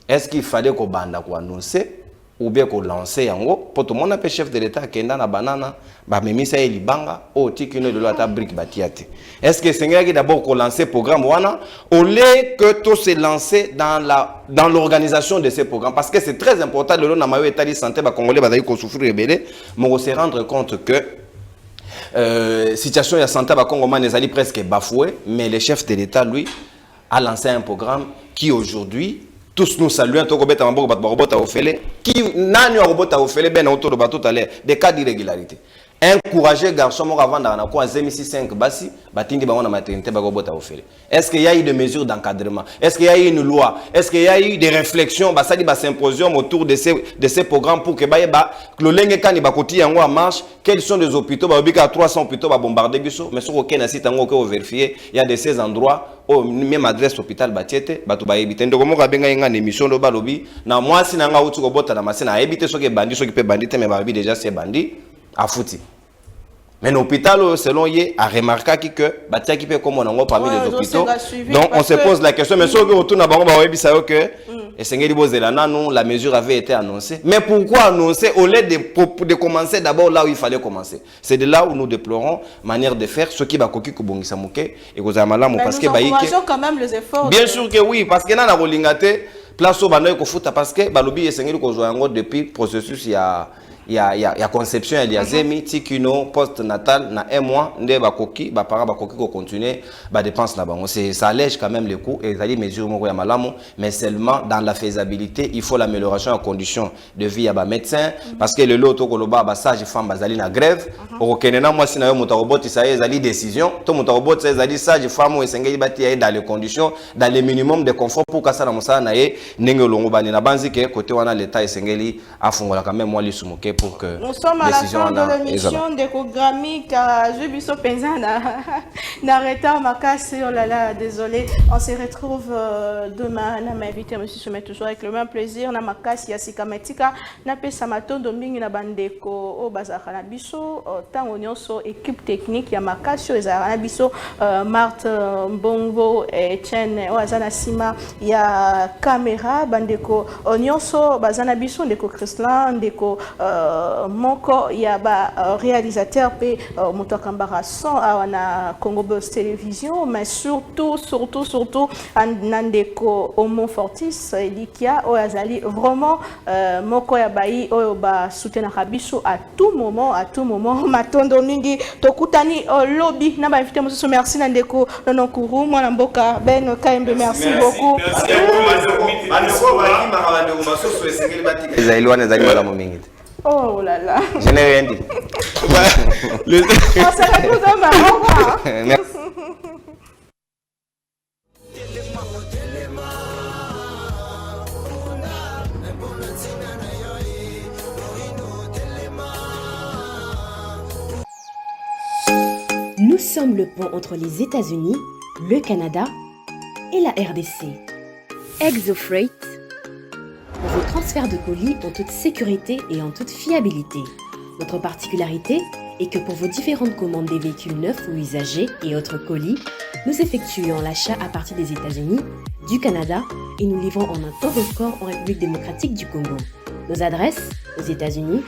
est-ce qu'il fallait qu'on banda ko annoncer ou bien qu'on lance yango pour tout le monde chef de l'état qui est dans la banana ba memisa e libanga o tikino de la brique batiate est-ce que Sengeli d'abord qu'on lance programme wana au lieu que tout se lancer dans l'organisation de ces programmes parce que c'est très important de l'on a état de santé ba congolais ba ko souffrir rebelle mais se rendre compte que situation de santé ba Congo man est presque bafouée mais le chef de l'état lui a lancé un programme qui aujourd'hui tous nous saluons qui n'a robot à offrir ben autour de bateau des cas d'irrégularité. Encourager garçon avant dans quoi 5 basi batindi bango na maternité ba robot à offrir. Est-ce qu'il y a eu des mesures d'encadrement? Est-ce qu'il y a eu une loi? Est-ce qu'il y a eu des réflexions ba ça dit ba symposium autour de ces programmes pour que ba le lenge kan ba koti yango en marche? Quels sont les hôpitaux ba bika 300 hôpitaux ba bombarder biso mais sur aucun site yango que vérifier il y a de ces endroits au même adresse hôpital batiete batu ba ebite ndoko mo ka benga nga émission do balobi na mwasi na nga utu ko bota na masina ebite soki bandi soki pe bandi te mais ba déjà c'est bandi a fouti. Mais l'hôpital, selon lui, a remarqué que Batia qui peut comme on a parmi les hôpitaux. Donc on se pose la question, mais si on retourne à Bango, la mesure avait été annoncée. Mais pourquoi annoncer au lieu de commencer d'abord là où il fallait commencer? C'est de là où nous déplorons manière de faire ce qui va coquer Kubongisamuke et Kozamalamu parce que nous encourageons quand même les efforts. Bien sûr que oui, parce que dans la Rolingate, place au Banoï Kofuta parce que Balobi et Sengeli Kozoango depuis le processus il y a conception il y a zemi tikino post natal na un mois nde ba koki ba para ba koki ko continuer ba dépense na bango c'est ça allège quand même les coûts et ça dit mesure moko ya malamu mais seulement dans la faisabilité il faut l'amélioration en conditions de vie à ba médecin parce que le loto ko loba ba sage femme bazali na grève au kenena moi si na yo motarobot ça ezali décision to motarobot ça ezali sage femme ou esengeli bati dans les conditions dans les minimum de confort pour kasa na mosala na ye ndenge longo bani na banzi ke côté wana l'état esengeli afungola quand même moi lisumuke pour que nous sommes à la fin de l'émission d'échogrammie car je biso penza na retard makasi oh là là désolé on se retrouve demain na m'invité monsieur Soumet toujours avec le même plaisir na makasi ya sikamatika na pesa matondo mingi na bandeko o bazaka na biso tango nyonso équipe technique ya makasi ezaka na biso Marthe Mbongo et Chen o azana sima ya caméra bandeko nyonso bazana biso ndeko Christian ndeko moko ya ba réalisateur pe moto kambara son na Congo Buzz Télévision mais surtout nandeko Omo Fortis Elikia o azali vraiment moko ya bai o ba soutenir biso à tout moment matondo mingi tokutani lobby na ba invité monsieur merci nandeko Nononkuru mwana mboka Ben Kaembe merci beaucoup oh là là. Je n'ai rien dit. On se retrouve demain. Au revoir. Nous sommes le pont entre les États-Unis, le Canada et la RDC. ExoFreight, vos transferts de colis en toute sécurité et en toute fiabilité. Notre particularité est que pour vos différentes commandes des véhicules neufs ou usagés et autres colis, nous effectuons l'achat à partir des États-Unis, du Canada et nous livrons en un temps record en République démocratique du Congo. Nos adresses aux États-Unis,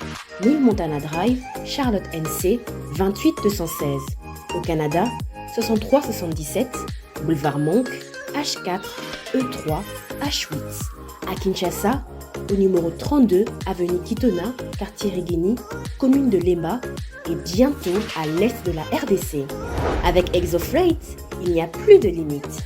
1000 Montana Drive, Charlotte NC, 28216. Au Canada, 6377, Boulevard Monk, H4, E3, H8. À Kinshasa, au numéro 32, avenue Kitona, quartier Rigini, commune de Lemba et bientôt à l'est de la RDC. Avec ExoFreight, il n'y a plus de limites.